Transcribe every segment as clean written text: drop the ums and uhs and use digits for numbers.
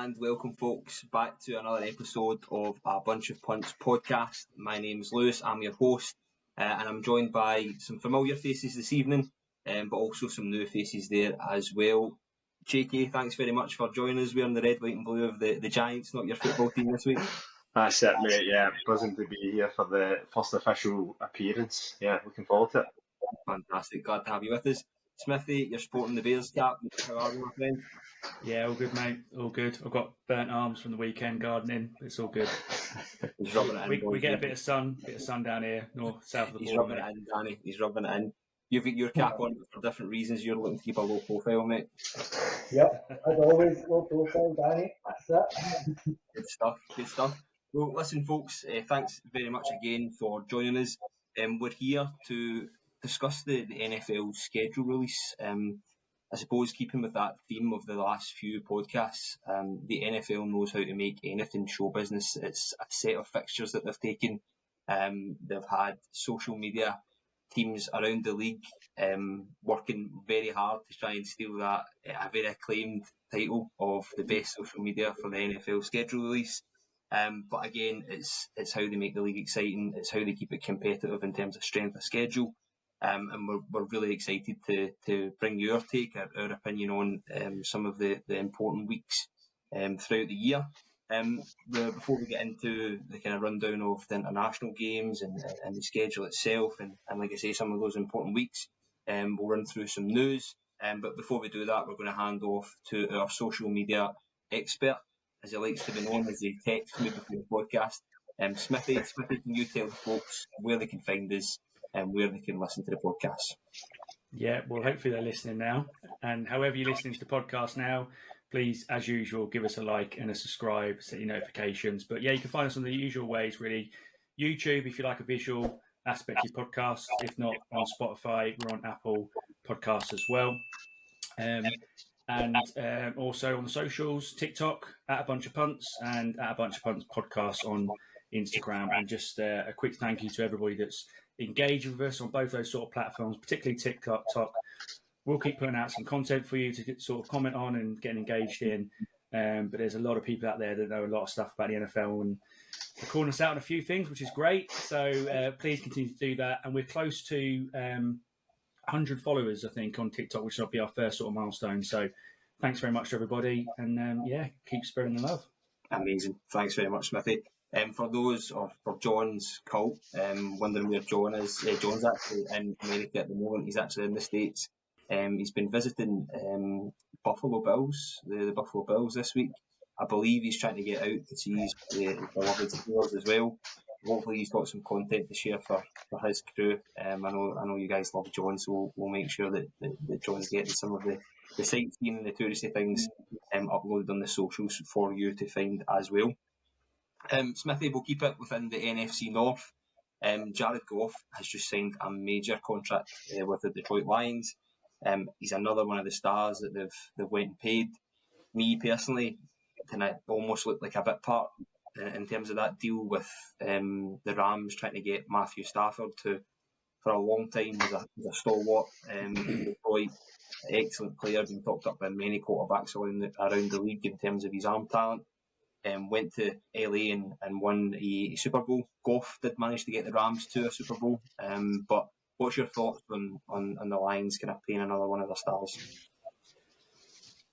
And welcome, folks, back to another episode of A Bunch of Punts podcast. My name's Lewis, I'm your host, and I'm joined by some familiar faces this evening, but also some new faces there as well. JK, thanks very much for joining us. Wearing the red, white and blue of the Giants, not your football team this week. That's it, mate. Yeah, buzzing to be here for the first official appearance. Yeah, looking forward to it. Fantastic, glad to have you with us. Smithy, you're sporting the Bears cap. How are you, my friend? Yeah, all good, mate. All good. I've got burnt arms from the weekend gardening. It's all good. He's rubbing it in. We get a bit of sun down here, north, south of the He's border. Rubbing it in, Danny. He's rubbing it in. You've got your cap on for different reasons. You're looking to keep a low profile, mate. Yep, as always, low profile, Danny. That's it. Good stuff. Good stuff. Well, listen, folks. Thanks very much again for joining us. We're here to discuss the NFL schedule release. I suppose keeping with that theme of the last few podcasts, the NFL knows how to make anything show business. It's a set of fixtures that they've taken. They've had social media teams around the league working very hard to try and steal that a very acclaimed title of the best social media for the NFL schedule release. But again, it's how they make the league exciting. It's how they keep it competitive in terms of strength of schedule. And we're really excited to bring your take, our opinion on some of the important weeks throughout the year. Before we get into the kind of rundown of the international games and the schedule itself, and like I say, some of those important weeks, we'll run through some news. But before we do that, we're going to hand off to our social media expert, as he likes to be known, as he texts me before the podcast. Smithy, can you tell the folks where they can find us and where they can listen to the podcast? Yeah, well, hopefully they're listening now. And however you're listening to the podcast now, please, as usual, give us a like and a subscribe, set your notifications. But yeah, you can find us on the usual ways, really. YouTube, if you like a visual aspect of your podcast. If not, on Spotify, we're on Apple Podcasts as well. And also on the socials, TikTok, at A Bunch of Punts, and at A Bunch of Punts podcast on Instagram. And just a quick thank you to everybody that's engaged with us on both those sort of platforms, particularly TikTok. We'll keep putting out some content for you to get, sort of comment on and get engaged in. But there's a lot of people out there that know a lot of stuff about the NFL and they're calling us out on a few things, which is great. So please continue to do that. And we're close to 100 followers, I think, on TikTok, which will be our first sort of milestone. So thanks very much to everybody. And keep spreading the love. Amazing. Thanks very much, Smithy. For those, or for John's cult, wondering where John is, John's actually in America at the moment. He's actually in the States. He's been visiting Buffalo Bills, the Buffalo Bills this week. I believe he's trying to get out to see his beloved Steelers as well. Hopefully he's got some content to share for his crew. I know you guys love John, so we'll make sure that John's getting some of the sightseeing and the touristy things uploaded on the socials for you to find as well. Smithy, will keep it within the NFC North. Jared Goff has just signed a major contract with the Detroit Lions. He's another one of the stars that they've went and paid. Me personally, kind of almost looked like a bit part in terms of that deal with the Rams trying to get Matthew Stafford for a long time was a stalwart. Detroit, excellent player, been talked up by many quarterbacks around the league in terms of his arm talent. Went to LA and won a Super Bowl. Goff did manage to get the Rams to a Super Bowl. But what's your thoughts on the Lions kind of paying another one of their stars?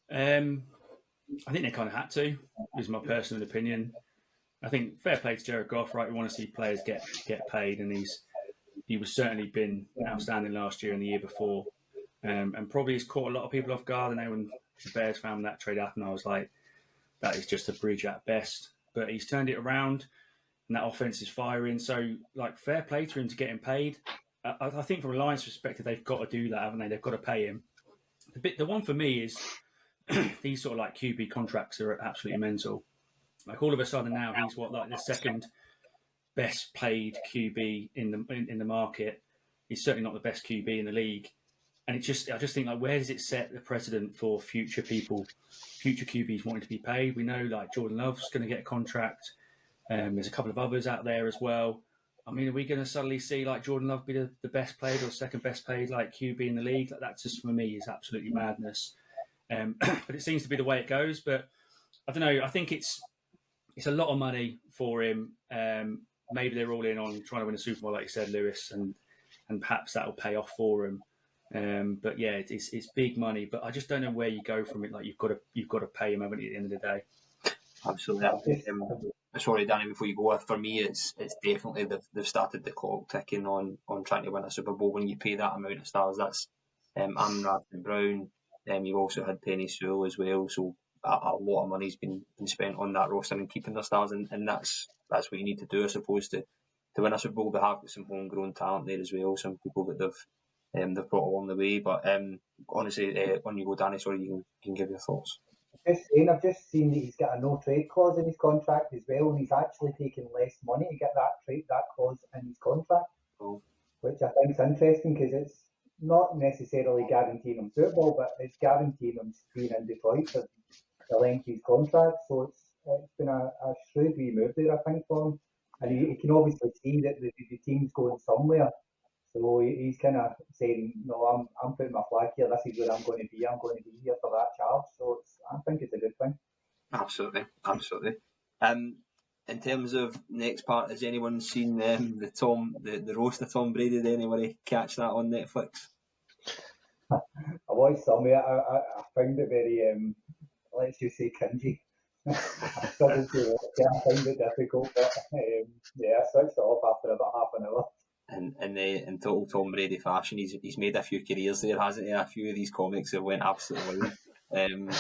I think they kind of had to, is my personal opinion. I think fair play to Jared Goff, right? We want to see players get paid, and he was certainly been outstanding last year and the year before. And probably has caught a lot of people off guard. And when the Bears found that trade happened, I was like, that is just a bridge at best. But he's turned it around, and that offense is firing. So, like, fair play to him to get him paid. I think from a Lions perspective, they've got to do that, haven't they? They've got to pay him. The one for me is these sort of like QB contracts are absolutely mental. Like all of a sudden now, he's the second best paid QB in the market. He's certainly not the best QB in the league. And I just think, like, where does it set the precedent for future QBs wanting to be paid? We know, like, Jordan Love's going to get a contract. There's a couple of others out there as well. I mean, are we going to suddenly see, like, Jordan Love be the best paid or second best paid, like, QB in the league? Like, that just, for me, is absolutely madness. But it seems to be the way it goes. But I don't know. I think it's a lot of money for him. Maybe they're all in on trying to win a Super Bowl, like you said, Lewis, and perhaps that'll pay off for him. But yeah, it's big money. But I just don't know where you go from it. Like you've got to pay him, haven't you, at the end of the day? Absolutely. Sorry, Danny, before you go, for me, it's definitely they've started the clock ticking on trying to win a Super Bowl. When you pay that amount of stars, that's Amon Brown. You've also had Penny Sewell as well. So a lot of money's been spent on that roster and keeping their stars, and that's what you need to do, I suppose, to win a Super Bowl. They have got some homegrown talent there as well, some people that they've brought along the way. But honestly, when you go, Danny, sorry, you can give your thoughts. I've just seen that he's got a no trade clause in his contract as well, and he's actually taking less money to get that clause in his contract, which I think is interesting because it's not necessarily guaranteeing him football, but it's guaranteeing him being in Detroit for the length of his contract. So it's been a shrewd wee move there, I think, for him, and he can obviously see that the team's going somewhere. So he's kind of saying, no, I'm putting my flag here. This is where I'm going to be. I'm going to be here for that charge. So I think it's a good thing. Absolutely. In terms of next part, has anyone seen the roast of Tom Brady? Did anybody catch that on Netflix? I watched some of it. I found it very, let's just say, cringy. I struggled to watch it. I found it difficult, but yeah, I switched it off after about half an hour. In total Tom Brady fashion, he's made a few careers there, hasn't he? A few of these comics have went absolutely wild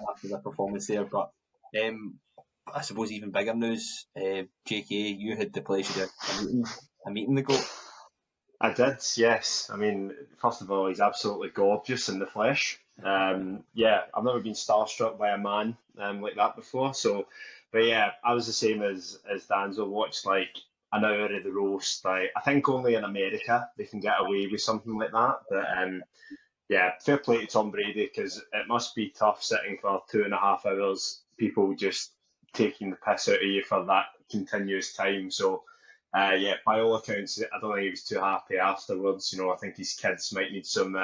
after their performance there. But I suppose even bigger news, JK, you had the pleasure of meeting the GOAT. I did, yes. I mean, first of all, he's absolutely gorgeous in the flesh. Yeah, I've never been starstruck by a man like that before. So, but yeah, I was the same as Danzo. Watched like an hour of the roast. Like, I think only in America they can get away with something like that. But yeah, fair play to Tom Brady, because it must be tough sitting for 2.5 hours, people just taking the piss out of you for that continuous time. So yeah, by all accounts, I don't think he was too happy afterwards. I think his kids might need some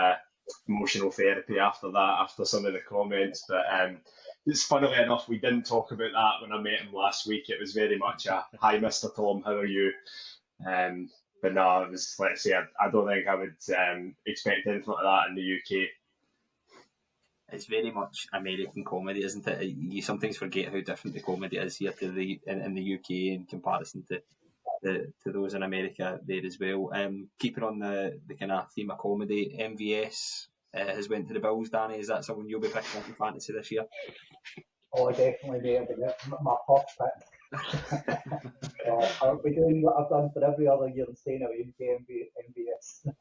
emotional therapy after that, after some of the comments. But it's funnily enough, we didn't talk about that when I met him last week. It was very much a, hi, Mr. Tom, how are you? But no, it was, let's say, I don't think I would expect anything like that in the UK. It's very much American comedy, isn't it? You sometimes forget how different the comedy is here to in the UK in comparison to those in America there as well. Keeping on the kind of theme of comedy, MVS has went to the Bills. Danny, is that someone you'll be picking up in fantasy this year? Oh, definitely, mate. My first pick. I'll be doing what I've done for every other year and staying away from MVS.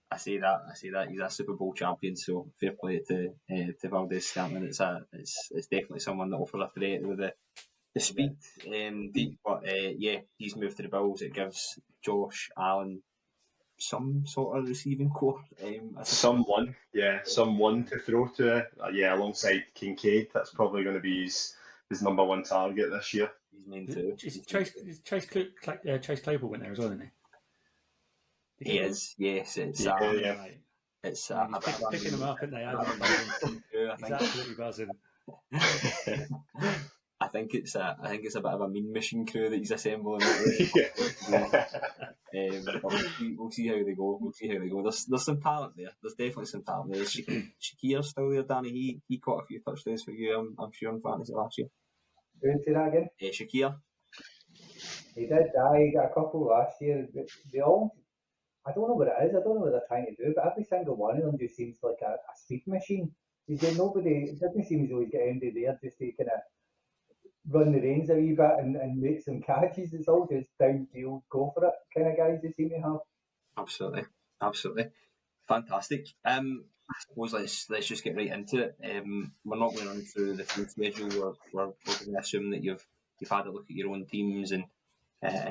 I say that. He's a Super Bowl champion, so fair play to Valdez Scantling. It's definitely someone that offers a threat with the speed. But yeah, he's moved to the Bills. It gives Josh Allen some sort of receiving core. Someone to throw to. Yeah, alongside Kincaid, that's probably going to be his number one target this year. He's main two. Chase Claypool went there as well, didn't he? He is, yes. It's It's picking them up, isn't they? He's absolutely buzzing. I think it's a bit of a mean machine crew that he's assembling. We'll see how they go. There's some talent there. There's definitely some talent there. Shakir's still there, Danny. He caught a few touchdowns for you, I'm sure, in fantasy last year. Do you say that again? Shakir. He did. He got a couple last year. They all, I don't know what it is. I don't know what they're trying to do, but every single one of them just seems like a speed machine. It doesn't seem as though he's got anybody there just to kind of run the reins a wee bit and make some catches. It's all just downfield, go for it kind of guys they seem to have. Absolutely. Fantastic. I suppose let's just get right into it. We're not going to run through the full schedule. We're going to assume that you've had a look at your own teams and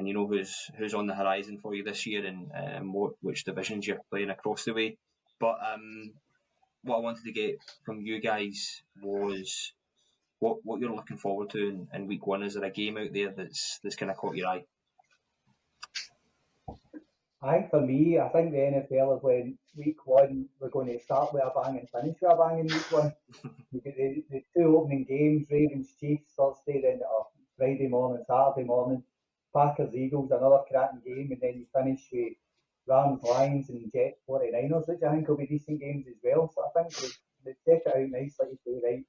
you know who's on the horizon for you this year and which divisions you're playing across the way. But what I wanted to get from you guys was what you're looking forward to in week one. Is there a game out there that's kind of caught your eye? I think for me, I think the NFL have went week one, we're going to start with a bang and finish with a bang in week one. You get the two opening games, Ravens Chiefs Thursday, then Friday morning, Saturday morning, Packers Eagles, another cracking game, and then you finish with Rams Lions and Jets 49ers, which I think will be decent games as well. So I think they set it out nicely to say, right,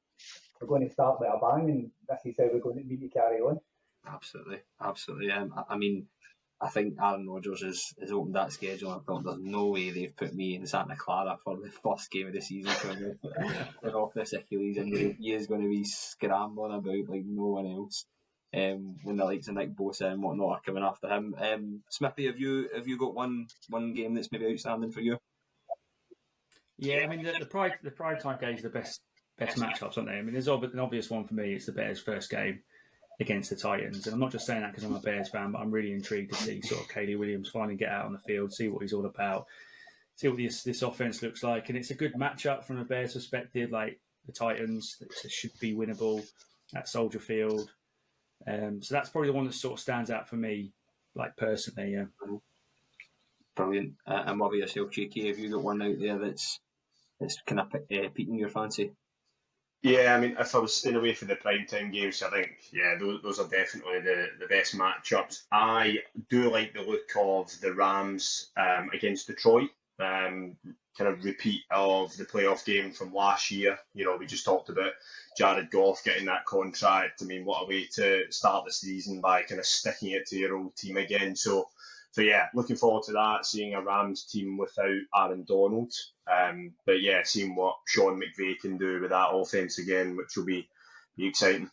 we're going to start with a bang, and this is how we're going to need to carry on. Absolutely. I mean, I think Aaron Rodgers has opened that schedule. I thought there's no way they've put me in Santa Clara for the first game of the season coming off this Achilles injury. He is going to be scrambling about like no one else. When the likes of Nick Bosa and whatnot are coming after him. Smithy, have you got one game that's maybe outstanding for you? Yeah, I mean the prime time games are the best matchups, aren't they? I mean, there's an obvious one for me. It's the Bears' first game against the Titans, and I'm not just saying that because I'm a Bears fan, but I'm really intrigued to see sort of Caleb Williams finally get out on the field, see what he's all about, see what this offense looks like, and it's a good matchup from a Bears perspective. Like the Titans, it should be winnable at Soldier Field, so that's probably the one that sort of stands out for me, like personally. Yeah. Brilliant. And what about yourself, Cheeky? Have you got one out there that's kind of piquing your fancy? Yeah, I mean, if I was staying away from the primetime games, I think, those are definitely the best matchups. I do like the look of the Rams against Detroit, kind of repeat of the playoff game from last year. You know, we just talked about Jared Goff getting that contract. I mean, what a way to start the season by kind of sticking it to your old team again. So yeah, looking forward to that, seeing a Rams team without Aaron Donald. But yeah, seeing what Sean McVay can do with that offense again, which will be exciting.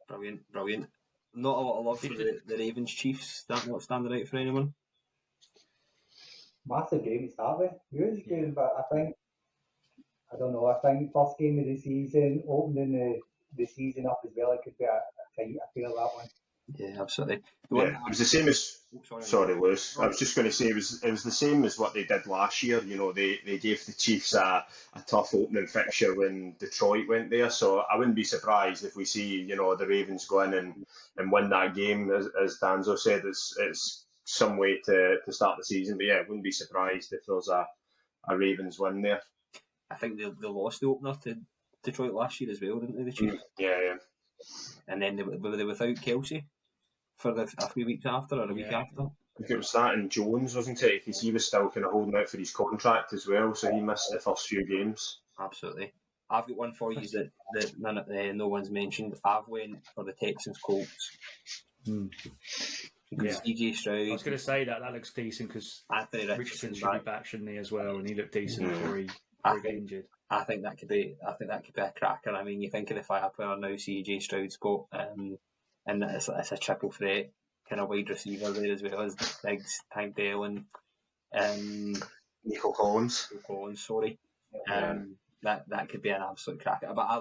Brilliant. Not a lot of love for the Ravens Chiefs. That not standing out for anyone? Massive game to start with. Huge game, but I think first game of the season, opening the season up as well, it could be a tight affair, that one. Yeah, absolutely. Yeah, it was the same as. Sorry, Lewis. I was just going to say it was the same as what they did last year. You know, they gave the Chiefs a tough opening fixture when Detroit went there. So I wouldn't be surprised if we see, you know, the Ravens go in and win that game. As Danzo said, it's some way to start the season. But yeah, wouldn't be surprised if there's a Ravens win there. I think they lost the opener to Detroit last year as well, didn't they? The Chiefs. Yeah. And then were they without Kelsey for a few weeks after or a week after? I think it was that and Jones, wasn't it? Because he was still kind of holding out for his contract as well, so he missed the first few games. Absolutely. I've got one for you that no one's mentioned. I've went for the Texans Colts. CJ Stroud. I was going to say that looks decent because Anthony Richardson should be back, shouldn't he, as well? And he looked decent before he got injured. I think that could be a cracker. I mean, you think of the firepower now CJ Stroud's got, and it's a triple threat kind of wide receiver there as well as Diggs, Tank Dell, and Nico Collins. Sorry. That could be an absolute cracker. But I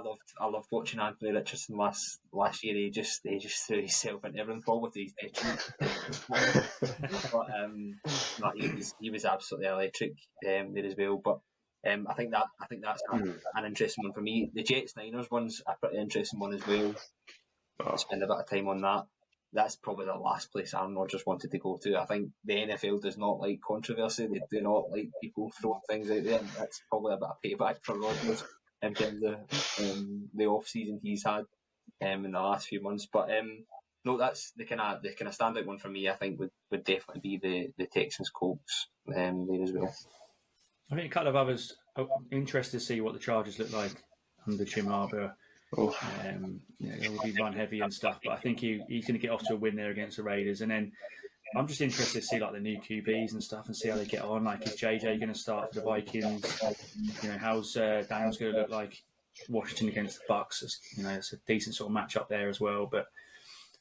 loved watching Anthony Richardson last year. He just threw himself into everything forward with his but he was absolutely electric there as well. But I think that's an interesting one for me. The Jets Niners one's a pretty interesting one as well. I'll spend a bit of time on that. That's probably the last place Aaron Rodgers wanted to go to. I think the NFL does not like controversy. They do not like people throwing things out there. And that's probably a bit of payback for Rodgers in terms of the off season he's had in the last few months. But no, that's the kind of standout one for me. I think would definitely be the Texans Colts there as well. I think a couple of others. Interested to see what the Chargers look like under Jim Harbaugh. It will be run heavy and stuff, but I think he's going to get off to a win there against the Raiders. And then I'm just interested to see like the new QBs and stuff and see how they get on. Like, is JJ going to start for the Vikings? How's Daniels going to look like Washington against the Bucks? It's a decent sort of matchup there as well. But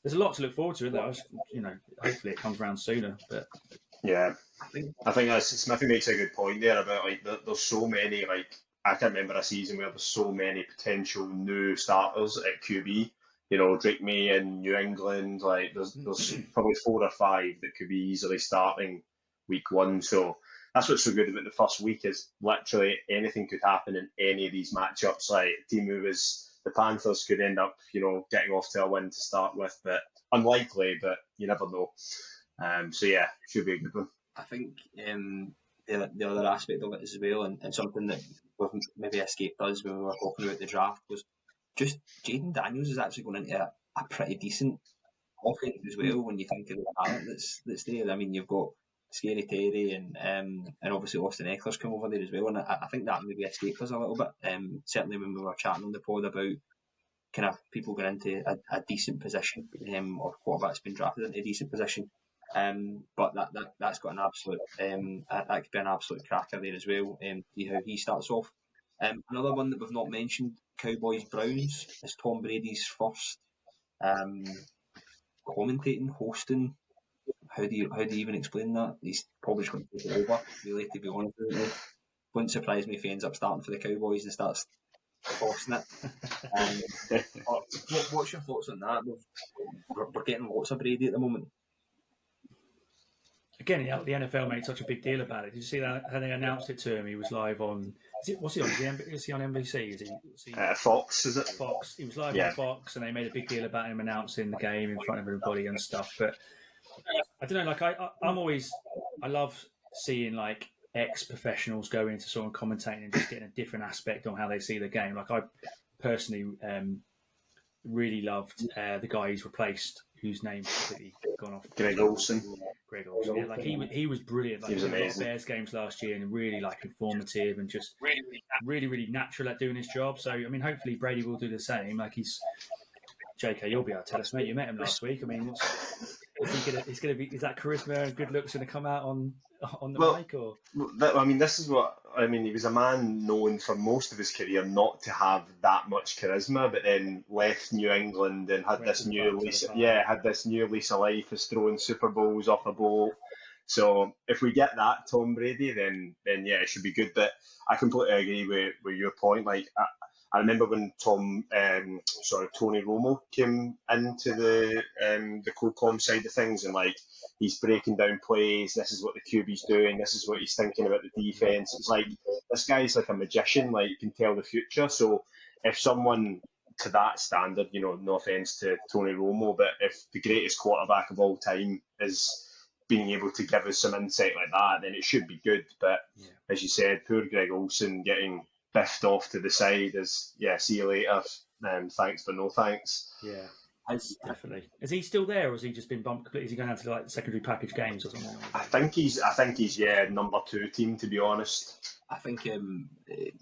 there's a lot to look forward to, isn't there? Hopefully it comes around sooner. But yeah, I think Smithy makes a good point there about like there's so many I can't remember a season where there's so many potential new starters at QB. Drake May in New England, like there's probably 4 or 5 that could be easily starting week 1. So that's what's so good about the first week is literally anything could happen in any of these matchups. Like team who was the Panthers could end up, getting off to a win to start with, but unlikely, but you never know. So yeah, should be a good one. I think the other aspect of it as well, and something that we've maybe escaped us when we were talking about the draft, was just Jayden Daniels is actually going into a pretty decent offense as well when you think of the talent that's there. I mean, you've got Scary Terry and obviously Austin Eckler's come over there as well, and I think that maybe escaped us a little bit. Certainly when we were chatting on the pod about kind of people going into a decent position, or quarterback's been drafted into a decent position. But that's got an absolute that could be an absolute cracker there as well. See how he starts off. Another one that we've not mentioned, Cowboys Browns, is Tom Brady's first commentating, hosting. How do you even explain that? He's probably just going to take it over, really, to be honest with you. Wouldn't surprise me if he ends up starting for the Cowboys and starts hosting it. What's your thoughts on that? We're getting lots of Brady at the moment. Again, the NFL made such a big deal about it. Did you see that how they announced it to him? He was live on. What's he on? Is he on NBC? Is he Fox, is it? Fox. He was live on Fox, and they made a big deal about him announcing the game in front of everybody and stuff. But I don't know. Like I love seeing like ex-professionals go into sort of commentating and just getting a different aspect on how they see the game. Like I personally really loved the guy who's replaced, whose name's completely gone off. Greg Olsen. Yeah, like he was brilliant. Like, he was amazing. Bears games last year and really like informative and just really natural at doing his job. So I mean, hopefully Brady will do the same. Like he's JK, you'll be able to tell us, mate. You met him last week. I mean, is that charisma and good looks going to come out on the mic or? I mean, this is what I mean. He was a man known for most of his career not to have that much charisma, but then left New England and had this new lease. Had this new lease of life, is throwing Super Bowls off a boat. So if we get that Tom Brady, then yeah, it should be good. But I completely agree with your point. Like I remember when Tony Romo came into the co-com side of things, and like he's breaking down plays. This is what the QB's doing. This is what he's thinking about the defense. It's like this guy's like a magician. Like, he can tell the future. So if someone to that standard, you know, no offense to Tony Romo, but if the greatest quarterback of all time is being able to give us some insight like that, then it should be good. But as you said, poor Greg Olsen getting biffed off to the side is, see you later, thanks but no thanks. Definitely. Is he still there, or has he just been bumped completely? Is he going out to like secondary package games or something? I think he's number 2 team, to be honest. I think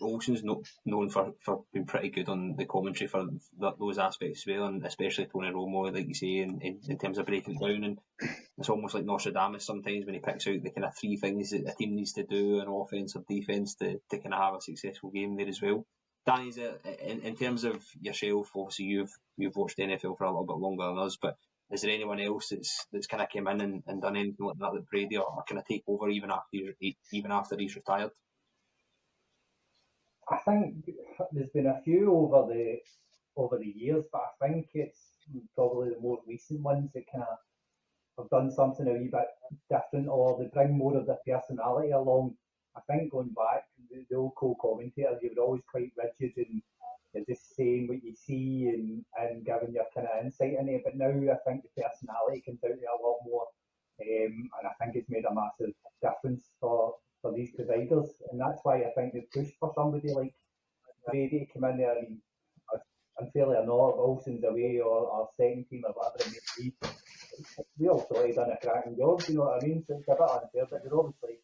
Olsen's known for being pretty good on the commentary for those aspects as well, and especially Tony Romo, like you say, in terms of breaking it down. And it's almost like Nostradamus sometimes when he picks out the kind of 3 things that a team needs to do on offense or defence to kind of have a successful game there as well. Danny, in terms of yourself, obviously you've watched the NFL for a little bit longer than us, but is there anyone else that's kind of came in and done anything like that Brady or kind of take over even after he's retired? I think there's been a few over the years, but I think it's probably the more recent ones that kind of have done something a wee bit different, or they bring more of their personality along. I think going back, the old co-commentators, you were always quite rigid and you're just saying what you see and giving your kind of insight in it. But now I think the personality comes out there a lot more, and I think it's made a massive difference for these providers, and that's why I think they've pushed for somebody like Brady to come in there. I mean, unfairly or not, Olsen's away or second team or whatever it may be, we all thought he'd done a cracking job, you know what I mean? So it's a bit unfair, but they're obviously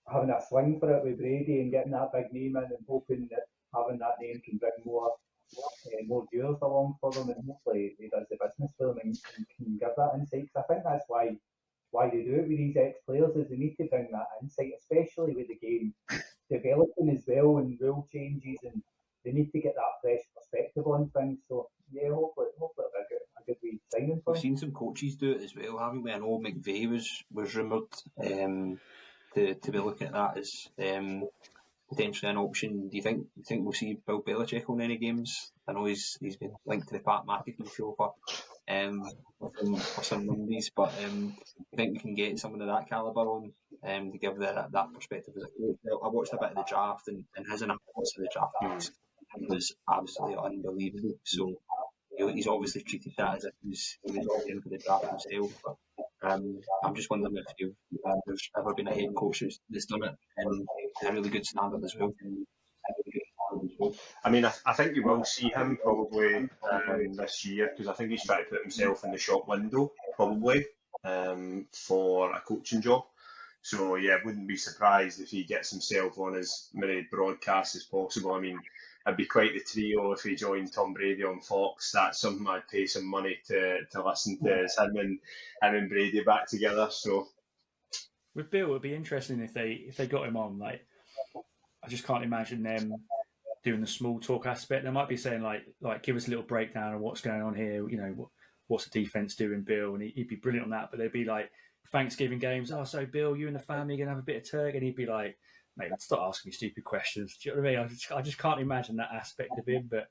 having a swing for it with Brady and getting that big name in and hoping that having that name can bring more viewers along for them, and hopefully he does the business for them and can give that insight. Because I think that's why they do it with these ex-players, is they need to bring that insight, especially with the game developing as well and rule changes, and they need to get that fresh perspective on things. So hopefully it'll be a good wee signing for them. We've seen some coaches do it as well, haven't we? I know McVay was rumoured to be looking at that as potentially an option. Do you think we'll see Bill Belichick on any games? I know he's been linked to the Pat McAfee show for some Mondays, but I think we can get someone of that calibre on to give that perspective as a coach. I watched a bit of the draft, and his analysis of the draft was absolutely unbelievable. So he's obviously treated that as if he was all in for the draft himself. But I'm just wondering if there's ever been a head coach that's done it to a really good standard as well. I mean, I think you will see him probably this year, because I think he's trying to put himself in the shop window probably for a coaching job. So yeah, wouldn't be surprised if he gets himself on as many broadcasts as possible. I mean, it'd be quite the trio if he joined Tom Brady on Fox. That's something I'd pay some money to listen to. Is him and Brady back together. So with Bill, it'd be interesting if they got him on. Like, I just can't imagine them doing the small talk aspect. They might be saying like give us a little breakdown of what's going on here. You know, what's the defense doing, Bill? And he'd be brilliant on that. But they'd be like Thanksgiving games. Oh, so Bill, you and the family are gonna have a bit of turkey, and he'd be like, mate, start asking me stupid questions. Do you know what I mean? I just can't imagine that aspect of him. But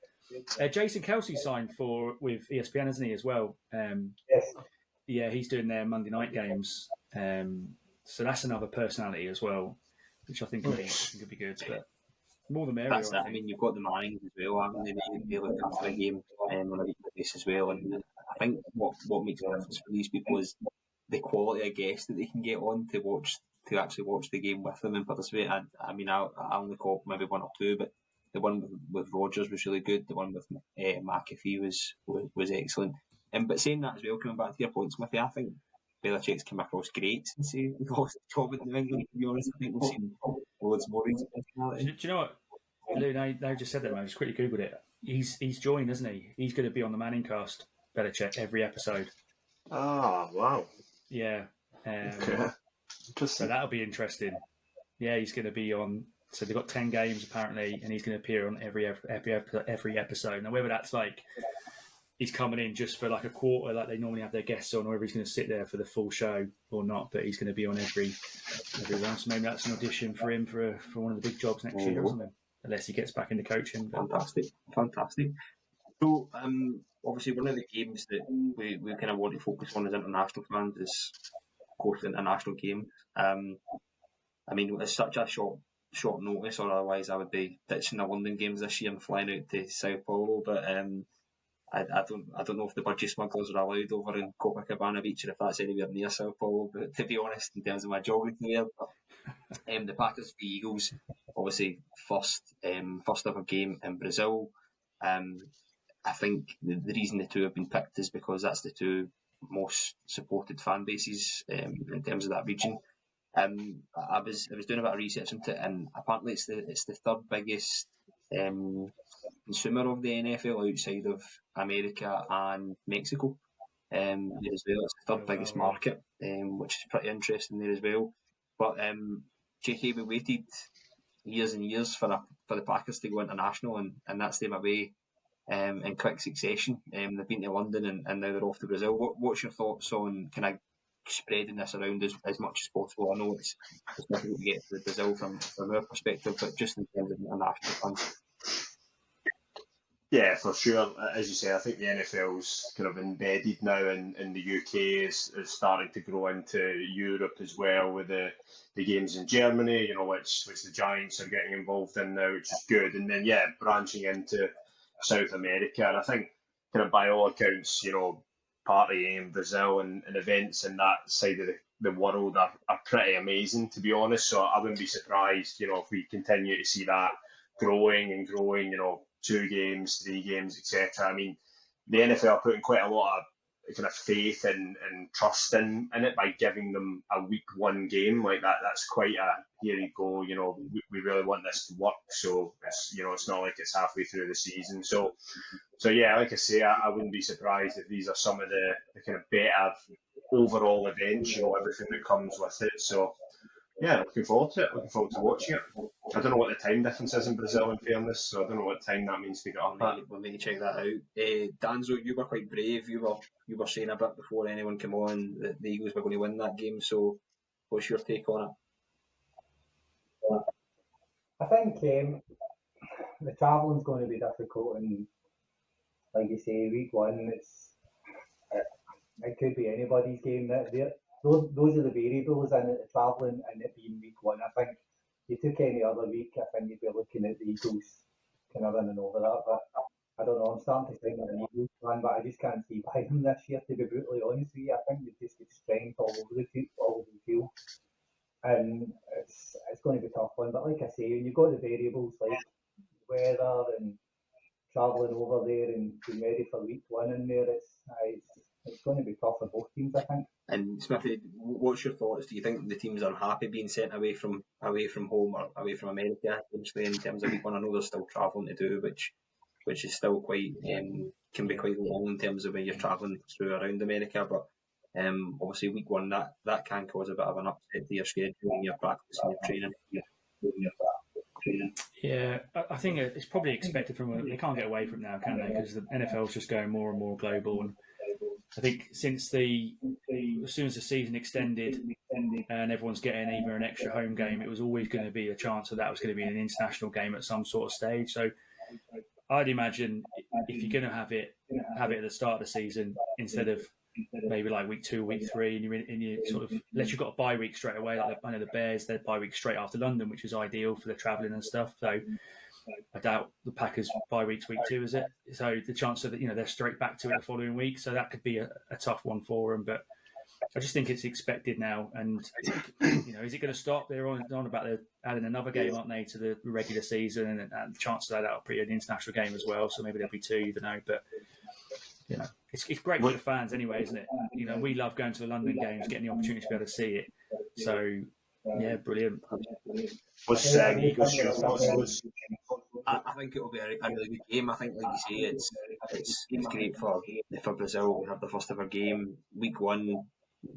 Jason Kelsey signed with ESPN, hasn't he, as well? Yes. Yeah, he's doing their Monday night games. So that's another personality as well, which I think could be good. But more the merrier. That's it. I mean, you've got the Mannings as well, haven't they? They look after a game on a weekly basis as well. And I think what makes a difference for these people is the quality of guests that they can get on to actually watch the game with them and participate. I mean, I only caught maybe one or two, but the one with Rogers was really good. The one with McAfee was excellent. But saying that as well, coming back to your point, Smithy, I think Belichick's come across great since he lost the job in New England. To be honest, I think we've seen loads more recent personality. Do you know what? Lou, now just said that, man. I just quickly googled it. He's joined, isn't he? He's going to be on the Manning cast, Belichick, every episode. Oh, wow. Yeah. Okay. So that'll be interesting. Yeah, he's going to be on. So they've got 10 games apparently, and he's going to appear on every episode. Now, whether that's like he's coming in just for like a quarter, like they normally have their guests on, or whether he's going to sit there for the full show or not, but he's going to be on every round. So maybe that's an audition for him for one of the big jobs next year or something, unless he gets back into coaching. Fantastic. So, obviously, one of the games that we kind of want to focus on as international fans is, of course, the international game. I mean, it's such a short notice, or otherwise I would be ditching the London games this year and flying out to Sao Paulo. But I don't know if the budgie smugglers are allowed over in Copacabana Beach, or if that's anywhere near Sao Paulo. But to be honest, in terms of my geography there, the Packers v Eagles, obviously first ever game in Brazil. I think the reason the two have been picked is because that's the two most supported fan bases in terms of that region. I was doing a bit of research into it, and apparently it's the third biggest consumer of the NFL outside of America and Mexico. There as well, it's the third biggest market, which is pretty interesting there as well. But JK, we waited years and years for the Packers to go international, and that's them away in quick succession. They've been to London and now they're off to Brazil. What's your thoughts on kind of spreading this around as much as possible? I know it's difficult to get to Brazil from our perspective, but just in terms of international fans. Yeah, for sure. As you say, I think the NFL's kind of embedded now in the UK, is starting to grow into Europe as well, with the games in Germany, which the Giants are getting involved in now, which is good. And then, branching into South America. And I think kind of by all accounts, partying in Brazil and events in that side of the world are pretty amazing, to be honest. So I wouldn't be surprised, if we continue to see that growing, 2 games, 3 games, etc. I mean, the NFL are putting quite a lot of kind of faith and trust in it by giving them a week 1 game like that. That's quite a, here you go, we really want this to work. So it's not like it's halfway through the season. So yeah, like I say, I wouldn't be surprised if these are some of the kind of better overall events, everything that comes with it. So yeah, looking forward to it. Looking forward to watching it. I don't know what the time difference is in Brazil, in fairness, so I don't know what time that means to get up at. We'll need to check that out. Danzo, you were quite brave. You were saying a bit before anyone came on that the Eagles were going to win that game. So, what's your take on it? I think the travelling's going to be difficult, and like you say, week 1, it could be anybody's game. Those are the variables in it, the travelling and it being week 1. I think if you took any other week, I think you'd be looking at the Eagles kind of running over that. But I don't know, I'm starting to think of an Eagles fan, but I just can't see by them this year, to be brutally honest with you. I think they've just got strength all over the field. And it's going to be a tough one. But like I say, when you've got the variables like weather and travelling over there and being ready for week one in there, it's going to be tough for both teams, I think. And Smithy, what's your thoughts? Do you think the teams are unhappy being sent away from home or away from America, essentially, in terms of week one? I know there's still travelling to do, which is still quite can be quite long in terms of when you're travelling through around America. But obviously week one that can cause a bit of an upset to your schedule and your practice and your training. Yeah, I think it's probably expected from them. They can't get away from it now, can they? Because the NFL's just going more and more global. And I think as soon as the season extended and everyone's getting either an extra home game, it was always going to be a chance that was going to be an international game at some sort of stage. So I'd imagine if you're going to have it at the start of the season instead of maybe like week 2, week 3, and you sort of, unless you've got a bye week straight away, like I know the Bears, their bye week straight after London, which is ideal for the travelling and stuff. So I doubt the Packers bye week's week 2, is it? So the chance of they're straight back to it the following week, so that could be a tough one for them. But I just think it's expected now, and is it going to stop? They're on about adding another game, aren't they, to the regular season, and the chances are that'll be an international game as well. So maybe there'll be 2, you don't know, but. It's great for the fans anyway, isn't it? We love going to the London games, getting the opportunity to be able to see it. So, yeah, brilliant. I think it'll be a really good game. I think, like you say, it's great for Brazil. We have the first ever game, week one,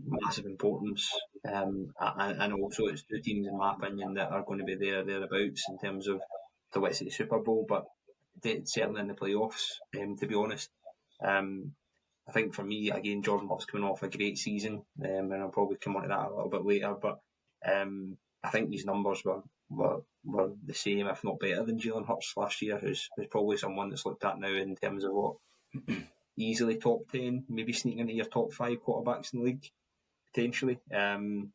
massive importance, and also it's 2 teams, in my opinion, that are going to be thereabouts in terms of the Super Bowl, but certainly in the playoffs. To be honest. I think for me, again, Jordan Love's coming off a great season, and I'll probably come on to that a little bit later. But I think these numbers were the same, if not better, than Jalen Hurts last year, who's probably someone that's looked at now in terms of what easily top 10, maybe sneaking into your top 5 quarterbacks in the league potentially. And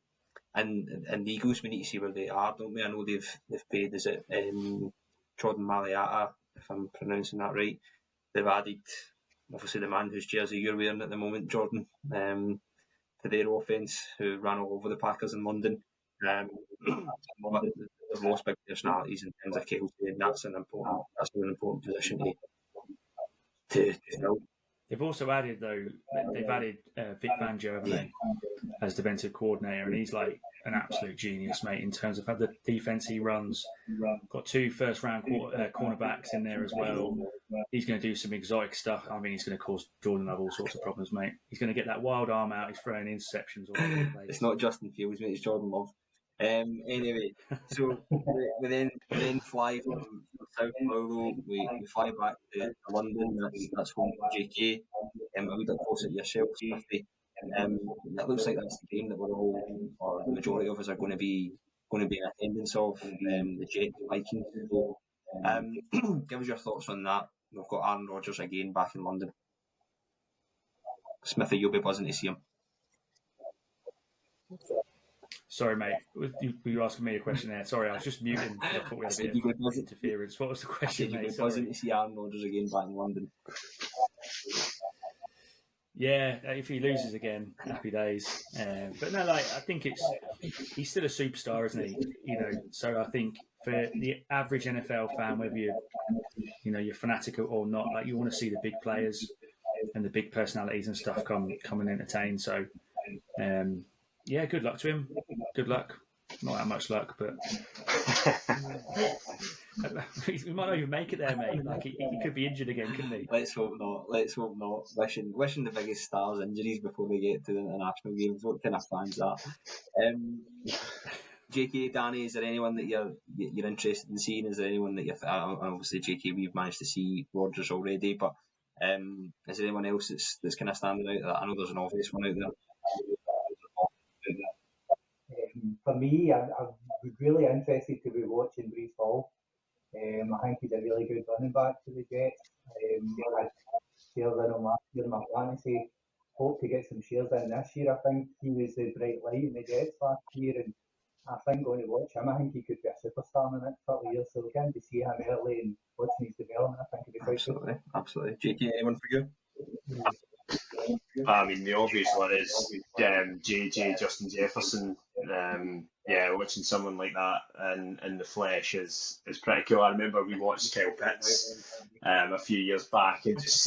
the Eagles, we need to see where they are, don't we? I know they've paid, is it Jordan Mariota, if I'm pronouncing that right. They've added, obviously, the man whose jersey you're wearing at the moment, Jordan, to their offence, who ran all over the Packers in London. They've lost big personalities in terms of Kelsey, and that's an important position to fill. They've also added, though, Vic Fangio, haven't they, as defensive coordinator, and he's like an absolute genius, mate, in terms of how the defense he runs. Got 2 first-round cornerbacks in there as well. He's going to do some exotic stuff. I mean, he's going to cause Jordan Love all sorts of problems, mate. He's going to get that wild arm out. He's throwing interceptions all over the place. It's not Justin Fields, mate. It's Jordan Love. Anyway, so we then fly from South Paulo. We fly back to London. That's home to JK. A wee bit closer to yourself, Smithy. It looks like that's the game that we're all, or the majority of us, are going to be in attendance of, the Jets Vikings. So, give us your thoughts on that. We've got Aaron Rodgers again back in London. Smithy, you'll be buzzing to see him. Sorry, mate. Were you asking me a question there? Sorry, I was just muting. I thought we had a bit of interference. What was the question, mate? You'll be buzzing to see Aaron Rodgers again back in London. Yeah, if he loses again, happy days. But no, I think he's still a superstar, isn't he? So I think for the average NFL fan, whether you're fanatical or not, you want to see the big players and the big personalities and stuff come and entertain. So, yeah, good luck to him. Good luck. Not that much luck, but he might not even make it there, mate. He could be injured again, couldn't he? Let's hope not. Wishing the biggest stars injuries before they get to the international games. What kind of fans that? JK, Danny, is there anyone that you're interested in seeing? Is there anyone that obviously JK, we've managed to see Rodgers already, but is there anyone else that's kind of standing out? I know there's an obvious one out there. For me, I was really interested to be watching Brees Hall. I think he's a really good running back for the Jets. I had shares in him last year in my fantasy. Hope to get some shares in this year. I think he was the bright light in the Jets last year, and I think going to watch him, I think he could be a superstar in the next couple of years. So we're going to see him early and watching his development. I think it'd be quite good. Absolutely. JK, anyone for you? I mean, the obvious one is JJ, Justin Jefferson. Watching someone like that in the flesh is pretty cool. I remember we watched Kyle Pitts a few years back, and just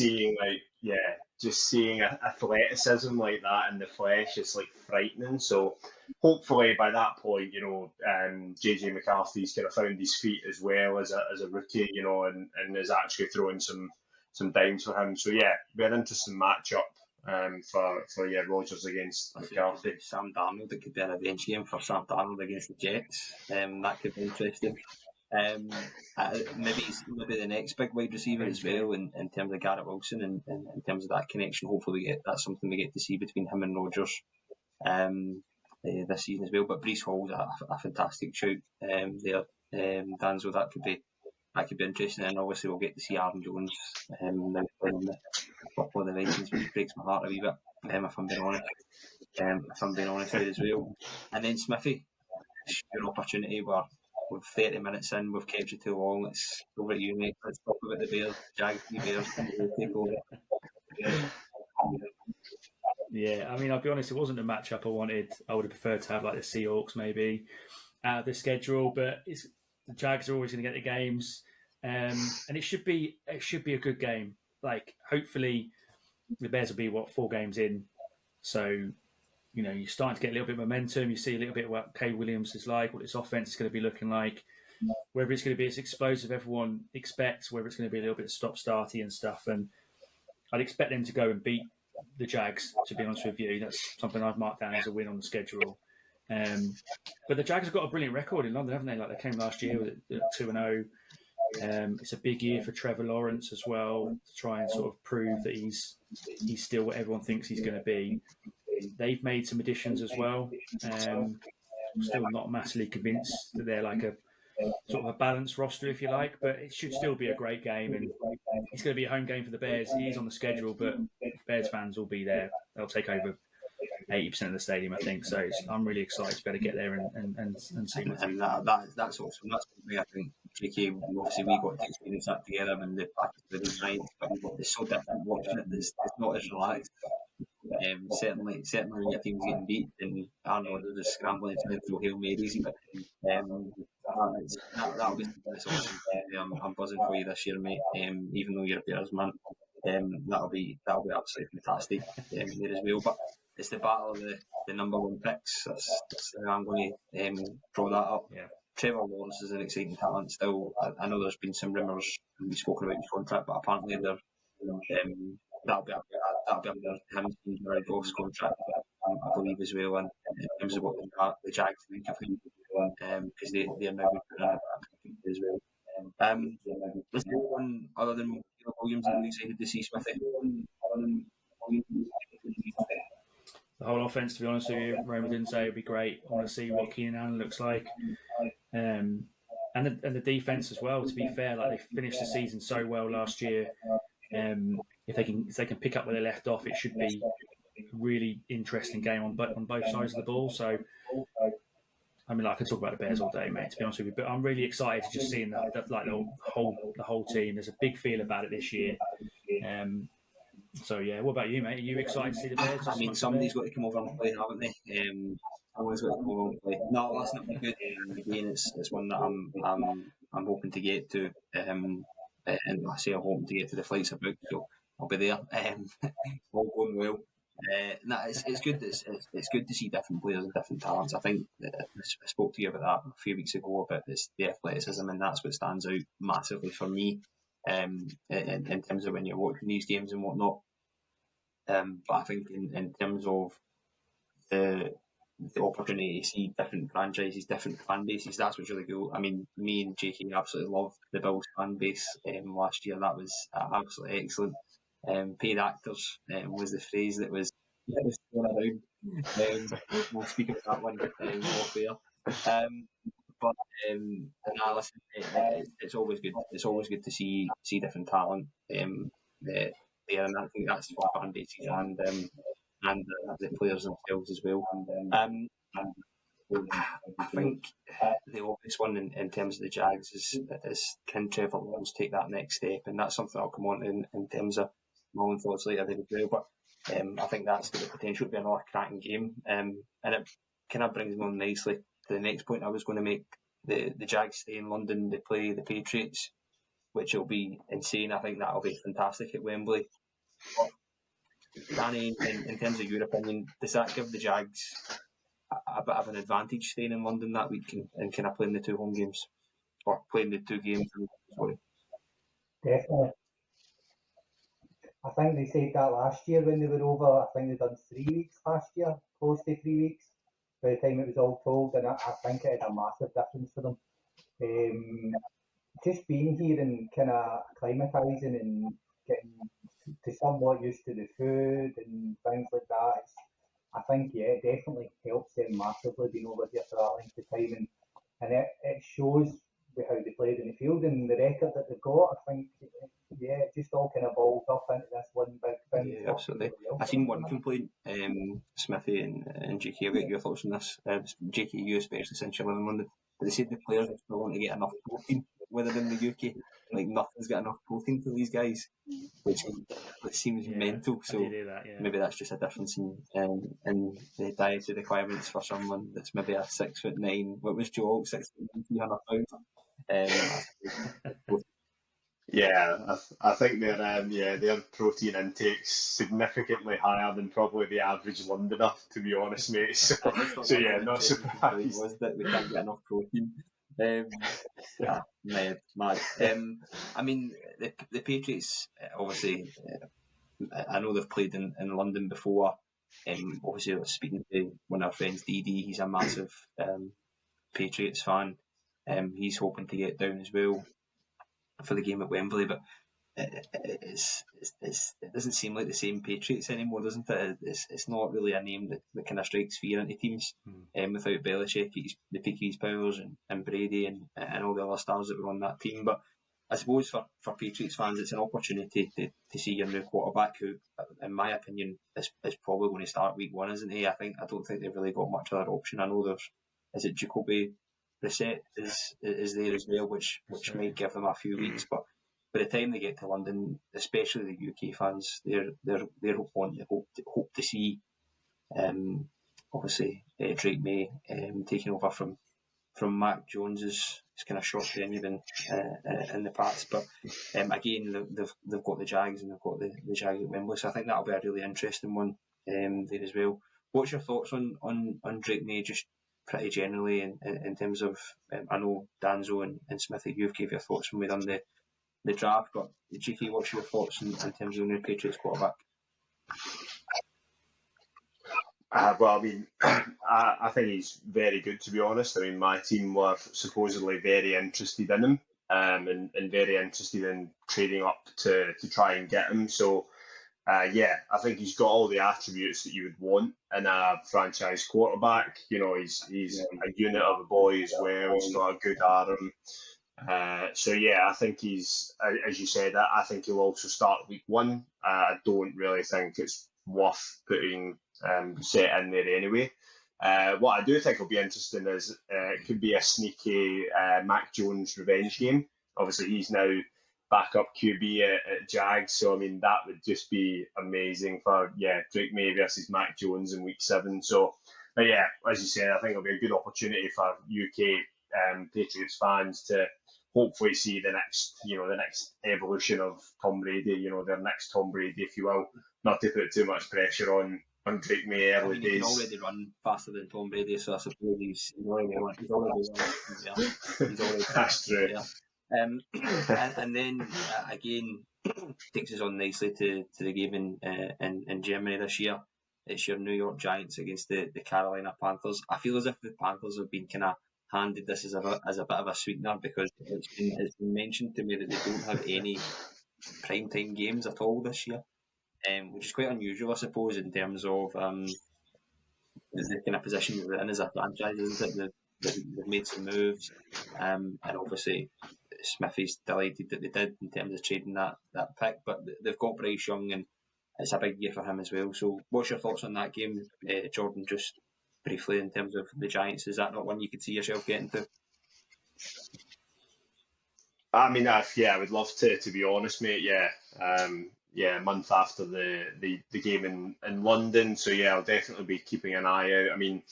seeing athleticism like that in the flesh is like frightening. So hopefully by that point, JJ McCarthy's kind of found his feet as well as a rookie, and is actually throwing some dimes for him. So yeah, be an interesting matchup for Rodgers against McCarthy. Sam Darnold, it could be an revenge game for Sam Darnold against the Jets. That could be interesting. Maybe the next big wide receiver as well in terms of Garrett Wilson and in terms of that connection. Hopefully that's something we get to see between him and Rodgers this season as well. But Breece Hall's a fantastic shoot there, Dan, so that could be interesting. And obviously we'll get to see Aaron Jones now playing on the football of the Vikings, which breaks my heart a wee bit, if I'm being honest there as well. And then Smithy, it's your opportunity where we're 30 minutes in, we've kept you too long. It's over to you, mate. Let's talk about the Bears. Jags, the Bears, take over. Yeah, I mean, I'll be honest, it wasn't a matchup I wanted. I would have preferred to have like the Seahawks maybe out of the schedule, but the Jags are always going to get the games, and it should be a good game. Like, hopefully, the Bears will be 4 games in, so you're starting to get a little bit of momentum. You see a little bit of what Kay Williams is like, what his offense is going to be looking like, whether it's going to be as explosive everyone expects, whether it's going to be a little bit stop-starty and stuff. And I'd expect them to go and beat the Jags, to be honest with you. That's something I've marked down as a win on the schedule. But the Jags have got a brilliant record in London, haven't they? Like, they came last year with 2-0. It's a big year for Trevor Lawrence as well, to try and sort of prove that he's still what everyone thinks he's going to be. They've made some additions as well. Still not massively convinced that they're like a sort of a balanced roster, if you like, but it should still be a great game, and it's going to be a home game for the Bears. He is on the schedule, but Bears fans will be there. They'll take over 80% of the stadium, I think. So I'm really excited to be able to get there and see what. And that's awesome. That's something I think, JK, obviously we got to experience that together when the practice was night, but it's so different watching it. It's not as relaxed. Certainly when your team's getting beat and Arnold is just scrambling to throw Hail Marys, but that'll be awesome. I'm buzzing for you this year, mate. Even though you're a Bears man, that'll be absolutely fantastic there as well. But it's the battle of the number 1 picks. That's I'm going to draw that up. Yeah. Trevor Lawrence is an exciting talent still. I know there's been some rumours, and we've spoken about his contract, but apparently that'll be under him being Jared Goff's contract, I believe, as well. And in terms of what the Jags think of him, because they are now putting in a as well. Is there anyone other than Caleb Williams that you're excited to see, Smithy? The whole offense, to be honest with you, Roman didn't say it'd be great. I want to see what Keenan Allen looks like, and the defense as well. To be fair, like, they finished the season so well last year. If they can pick up where they left off, it should be a really interesting game on both sides of the ball. So, I mean, I could talk about the Bears all day, mate, to be honest with you. But I'm really excited to just seeing that the whole team. There's a big feel about it this year. So yeah, what about you, mate? Are you excited to see the Bears? I mean, somebody's got to come over and play, haven't they? Someone's got to come over and play. No, that's not good. Again, it's one that I'm hoping to get to. And I say I'm hoping to get to the flights about, so I'll be there. All going well. It's good. It's good to see different players and different talents. I think I spoke to you about that a few weeks ago about the athleticism, and that's what stands out massively for me. In terms of when you're watching these games and whatnot, but I think in terms of the opportunity to see different franchises, different fan bases, that's what's really cool. I mean, me and JK absolutely loved the Bills fan base last year. That was absolutely excellent. Paid actors was the phrase that was thrown around. We'll speak about that one off air. But listen, it's always good. It's always good to see different talent there, and I think that's for fan bases and the players themselves as well. I think the obvious one in terms of the Jags is can Trevor Lawrence take that next step, and that's something I'll come on to in terms of my own thoughts later as well. But I think that's got the potential to be another cracking game, and it kind of brings me on nicely to the next point I was going to make. The Jags stay in London, they play the Patriots, which will be insane. I think that'll be fantastic at Wembley. But Danny, in terms of your opinion, does that give the Jags a bit of an advantage staying in London that week and kind of playing the two home games, or playing the two games? Sorry. Definitely. I think they said that last year when they were over. I think they'd done 3 weeks last year, close to 3 weeks, by the time it was all told, and I think it had a massive difference for them. Just being here and kind of acclimatising and getting to somewhat used to the food and things like that, I think, yeah, it definitely helps them massively being over here for that length of time, and it shows with how they played in the field and the record that they've got. I think, yeah, it just all kind of balled up into this one big thing. Yeah, absolutely. I've seen one complaint, Smithy and JK, I'll get your thoughts on this. JK, you especially, since you live in London, but they said the players are still want to get enough protein, whether in the UK, like nothing's got enough protein for these guys, which it seems mental. So maybe that's just a difference in the dietary requirements for someone that's maybe a 6'9". What was Joe? 6'9", 300 pounds. Yeah, I think their protein intake's significantly higher than probably the average Londoner, to be honest, mate. So yeah, not surprised. Was that we can't get enough protein? Mad. I mean, the Patriots, obviously, I know they've played in London before. Obviously, I was speaking to one of our friends, DD. He's a massive Patriots fan. He's hoping to get down as well for the game at Wembley, but it doesn't seem like the same Patriots anymore, doesn't it? It's not really a name that kind of strikes fear into teams. Without Belichick, the peak of his powers, and Brady and all the other stars that were on that team. But I suppose for Patriots fans, it's an opportunity to see your new quarterback, who, in my opinion, is probably going to start week 1, isn't he? I don't think they've really got much other option. I know is it Jacoby Brissett is there as well, which might give them a few weeks, but by the time they get to London, especially the UK fans, they're hope to see obviously Drake May taking over from Mac Jones's kind of short tenure in the past, but again they've got the Jags and they've got the Jags at Wembley, so I think that'll be a really interesting one there as well. What's your thoughts on Drake May, just pretty generally in terms of I know Danzo and Smithy, you've gave your thoughts when we done the draft, but GK, what's your thoughts in terms of the new Patriots quarterback? Well, I mean, I think he's very good, to be honest. I mean, my team were supposedly very interested in him, and very interested in trading up to try and get him. So, yeah, I think he's got all the attributes that you would want in a franchise quarterback. You know, he's a unit of a boy as well. He's got a good arm. So yeah, I think he's, as you said, I think he'll also start week 1. I don't really think it's worth putting Set in there anyway. What I do think will be interesting is it could be a sneaky Mac Jones revenge game. Obviously, he's now backup QB at Jags, so I mean that would just be amazing for Drake May versus Mac Jones in week 7. So, but yeah, as you said, I think it'll be a good opportunity for UK Patriots fans to hopefully see the next evolution of Tom Brady, their next Tom Brady, if you will. Not to put too much pressure on Drake May early days. He can already run faster than Tom Brady, so I suppose he's already That's true. Yeah. And then again, takes us on nicely to the game in Germany this year. It's your New York Giants against the Carolina Panthers. I feel as if the Panthers have been kind of handed this as a bit of a sweetener, because it's been mentioned to me that they don't have any primetime games at all this year, which is quite unusual, I suppose, in terms of the kind of position that they're in as a franchise, isn't it? They've made some moves, and obviously Smithy's delighted that they did in terms of trading that pick, but they've got Bryce Young, and it's a big year for him as well. So what's your thoughts on that game, Jordan? Just briefly in terms of the Giants? Is that not one you could see yourself getting to? I mean, I would love to be honest, mate. Yeah, a month after the game in London, so yeah, I'll definitely be keeping an eye out. I mean,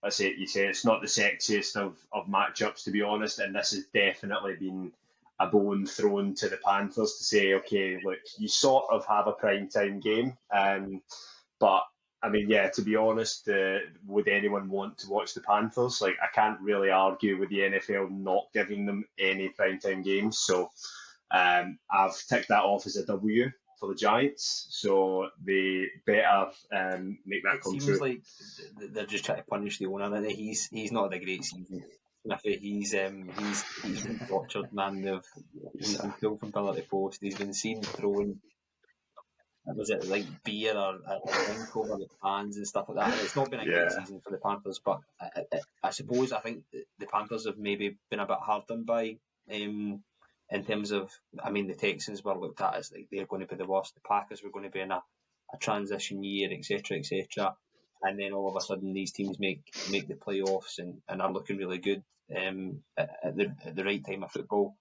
you say it's not the sexiest of matchups, to be honest, and this has definitely been a bone thrown to the Panthers to say, okay, look, you sort of have a prime time game, but I mean, yeah, to be honest, would anyone want to watch the Panthers? Like, I can't really argue with the NFL not giving them any primetime games. So I've ticked that off as a W for the Giants. So they better make that come true. It seems like they're just trying to punish the owner. He's not had a great season. He's been tortured, man. He's been pulled from pillar to post. He's been seen throwing, was it like beer or drink over the fans and stuff like that? And it's not been a great season for the Panthers, but I suppose I think the Panthers have maybe been a bit hard done by in terms of, I mean, the Texans were looked at as like they're going to be the worst. The Packers were going to be in a transition year, etc., etc. And then all of a sudden these teams make the playoffs and are looking really good at the right time of football.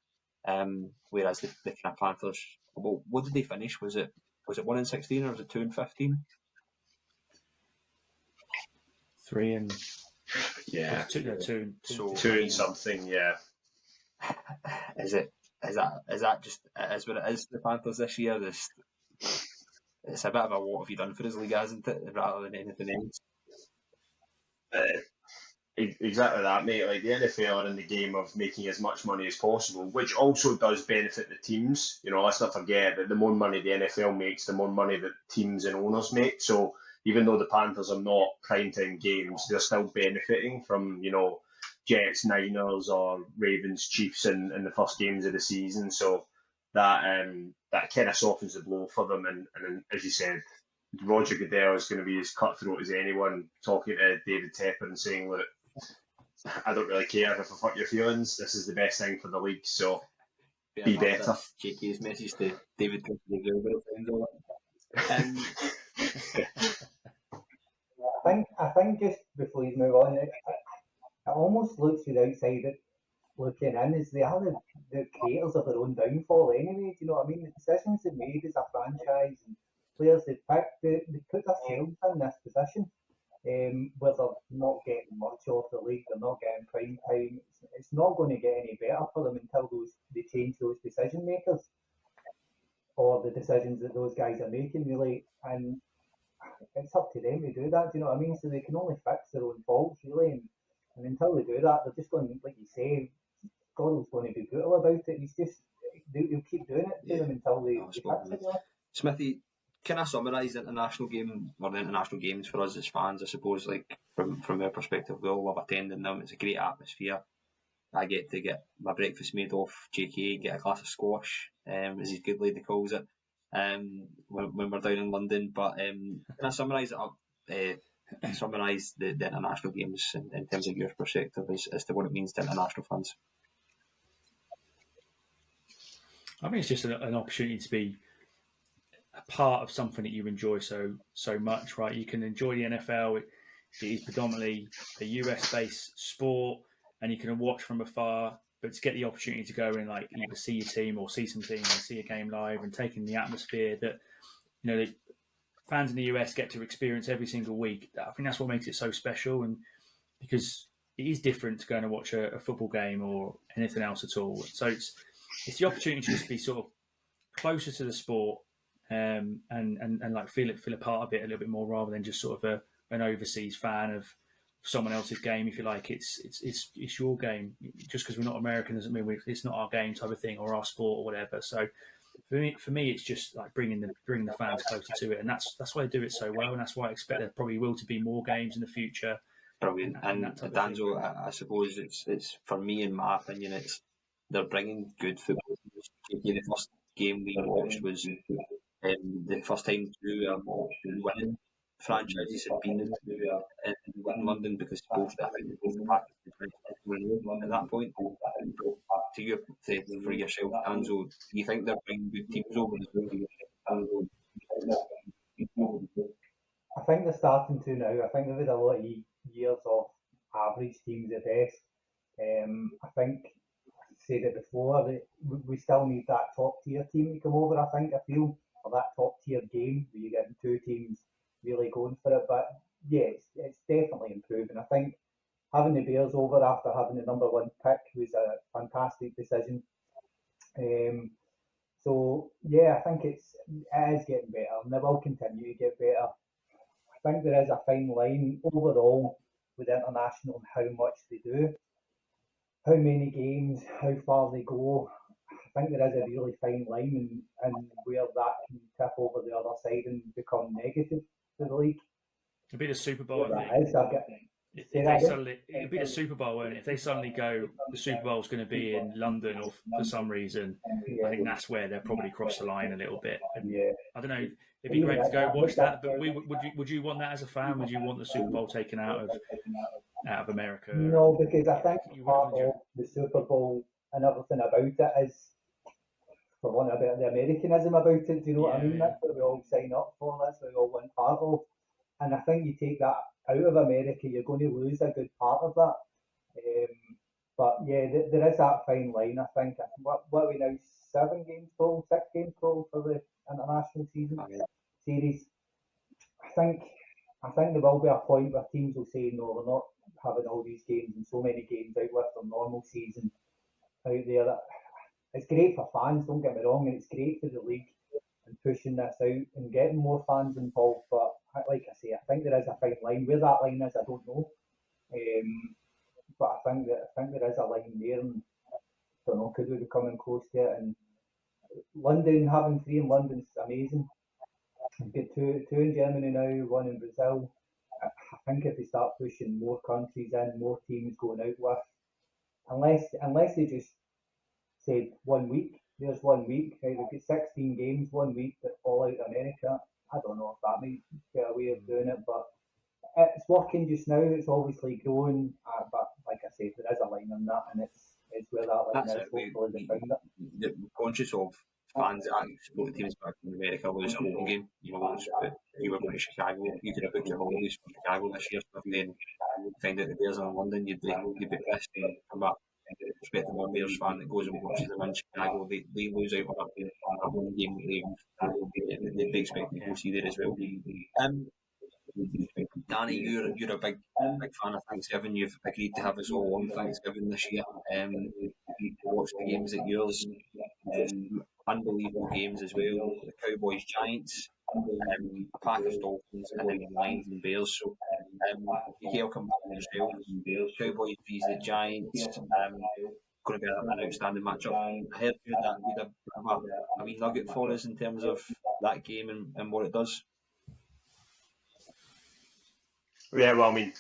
Whereas the kind of Panthers, well, what did they finish? Was it 1-16 or was it 2-15? 3 and yeah, 2 and something. Yeah. Is that just is what it is for the Panthers this year? It's a bit of a what have you done for us league, isn't it? Rather than anything else. Exactly that, mate. Like, the NFL are in the game of making as much money as possible, which also does benefit the teams. You know, let's not forget that the more money the NFL makes, the more money that teams and owners make. So even though the Panthers are not primetime games, they're still benefiting from, you know, Jets, Niners, or Ravens, Chiefs in the first games of the season. So that kind of softens the blow for them. And as you said, Roger Goodell is going to be as cutthroat as anyone, talking to David Tepper and saying, look, I don't really care if I hurt your feelings. This is the best thing for the league, so be better. JK's message to David Tepper. I think just before you move on, it almost looks to the outside that looking in is they are the creators of their own downfall anyway. Do you know what I mean? The decisions they made as a franchise and players they picked, they put themselves in this position where they're not getting much off the league, they're not getting prime time. It's not going to get any better for them until they change those decision makers or the decisions that those guys are making, really. And it's up to them to do that. Do you know what I mean? So they can only fix their own faults, really. And until they do that, they're just going, like you say, Goddard's going to be brutal about it. He'll keep doing it to them until they fix it. Yeah. Smithy, can I summarise the international game or the international games for us as fans? I suppose, like from our perspective, we all love attending them. It's a great atmosphere. I get to get my breakfast made off JK, get a glass of squash, as his good lady calls it, when we're down in London. But can I summarise it up? Summarise the international games in terms of your perspective as to what it means to international fans? I think it's just an opportunity to be a part of something that you enjoy so much, right? You can enjoy the NFL. It is predominantly a US-based sport, and you can watch from afar. But to get the opportunity to go and like either see your team or see some team and see a game live and take in the atmosphere that the fans in the US get to experience every single week, I think that's what makes it so special. And because it is different to going to watch a football game or anything else at all. So it's the opportunity to just be sort of closer to the sport and like feel a part of it a little bit more rather than just sort of an overseas fan of someone else's game, if you like. It's your game. Just because we're not American doesn't mean it's not our game type of thing or our sport or whatever. So for me, it's just like bringing the fans closer to it, and that's why they do it so well, and that's why I expect there probably will to be more games in the future. Brilliant. And Danzo, I suppose it's for me, in my opinion, they're bringing good football. The first game we watched was the first time through winning franchises had been in London, because both, I think, both the Packers at that point. For yourself, Danzo, do you think they're bringing good teams over as well? I think they're starting to now. I think they've had a lot of years of average teams at best. I think I said it before that we still need that top tier team to come over. I feel, or that top tier game where you get two teams really going for it. But yeah, it's definitely improving. I think having the Bears over after having the number one pick was a fantastic decision. So yeah, I think it is getting better, and it will continue to get better. I think there is a fine line overall with international and how much they do, how many games, how far they go. I think there is a really fine line and where that can tip over the other side and become negative for the league. It'd be the Super Bowl, Where I that think. is, I've got, If say they that again? suddenly, it'd be the Super Bowl, won't it? If they suddenly go, the Super Bowl's going to be in London, or for some reason, I think that's where they'll probably cross the line a little bit. And Yeah. I don't know. It'd be great to go watch that, but would you want that as a fan? Would you want the Super Bowl taken out of America? No, because I think You part wouldn't, would you? of the Super Bowl and everything about it is, for want of a better, the Americanism about it. Do you know what I mean? Yeah. That's what we all sign up for. That's what we all want part of. And I think you take that out of America, you're going to lose a good part of that. But yeah, there is that fine line. I think what are we now? 6 games total for the international series. I think there will be a point where teams will say, no, we're not having all these games and so many games out with their normal season out there. It's great for fans, don't get me wrong, and it's great for the league and pushing this out and getting more fans involved. But like I say, I think there is a fine line. Where that line is, I don't know. But I think there is a line there, and I don't know, could we be coming close to it? And London, having 3 in London is amazing. We've got two in Germany now, 1 in Brazil. I think if they start pushing more countries in, more teams going out with, unless they just said 1 week, there's 1 week, right, we've got 16 games, 1 week that fall out America. I don't know if that might be a way of doing it, but it's working just now. It's obviously growing, but like I said, there is a line on that, and it's where that line is. Hopefully they find it. We're conscious of fans that actually support the teams back in America lose a home game. You know, if you were going to Chicago, you could have booked your holidays from Chicago this year, so if then find out the Bears are in London, you'd be pissed. And from that perspective, a Bears fan that goes and watches them in Chicago, they lose out on a home game that they'd be expecting to go see there as well. Danny, you're a big fan of Thanksgiving. You've agreed to have us all on Thanksgiving this year. To watch the games at yours. Unbelievable games as well. The Cowboys Giants, Packers Dolphins, and then the Lions and Bears. So Miguel, come back to yourself. Cowboys vs the Giants. Going to be an outstanding matchup. I heard that would have a wee nugget for us in terms of that game and what it does. Yeah, well, I mean,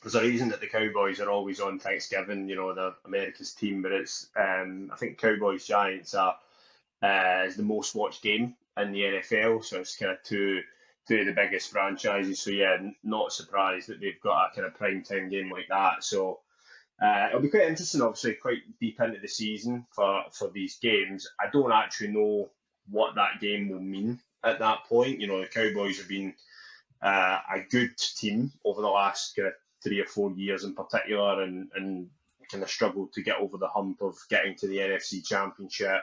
there's a reason that the Cowboys are always on Thanksgiving. You know, they're America's team, but it's I think Cowboys Giants is the most watched game in the NFL, so it's kind of two of the biggest franchises. So yeah, not surprised that they've got a kind of prime time game like that. So it'll be quite interesting, obviously, quite deep into the season for these games. I don't actually know what that game will mean at that point. You know, the Cowboys have been a good team over the last kind of 3 or 4 years in particular, and kind of struggled to get over the hump of getting to the NFC Championship,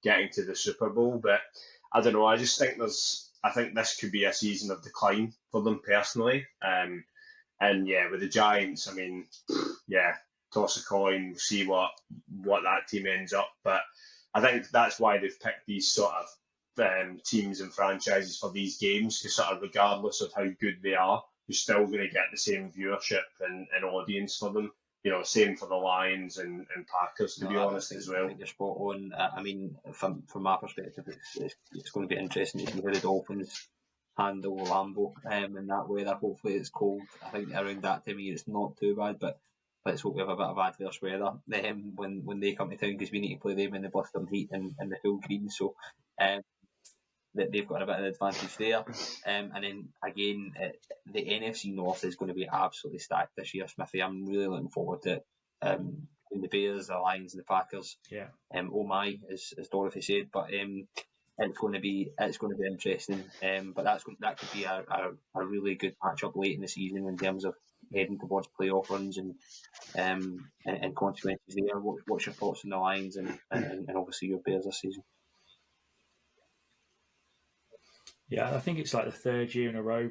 getting to the Super Bowl. But I don't know. I just think I think this could be a season of decline for them personally. And yeah, with the Giants, I mean, yeah, toss a coin, we'll see what that team ends up. But I think that's why they've picked these sort of teams and franchises for these games, because sort of regardless of how good they are, you're still going to get the same viewership and audience for them. You know, same for the Lions and Packers, to be honest, as well. I think you're spot on. I mean, from my perspective, it's going to be interesting to see how the Dolphins handle Lambeau in that weather. Hopefully it's cold. I think around that time of year it's not too bad, but let's hope we have a bit of adverse weather when they come to town, because we need to play them in the blistering heat and the full green. So that they've got a bit of an advantage there. And then again, the NFC North is going to be absolutely stacked this year, Smithy. I'm really looking forward to it. The Bears, the Lions, and the Packers. Yeah. Oh my, as Dorothy said, but it's going to be interesting. But that could be a really good matchup late in the season in terms of heading towards playoff runs and consequences there. What's your thoughts on the Lions and obviously your Bears this season? Yeah, I think it's like the third year in a row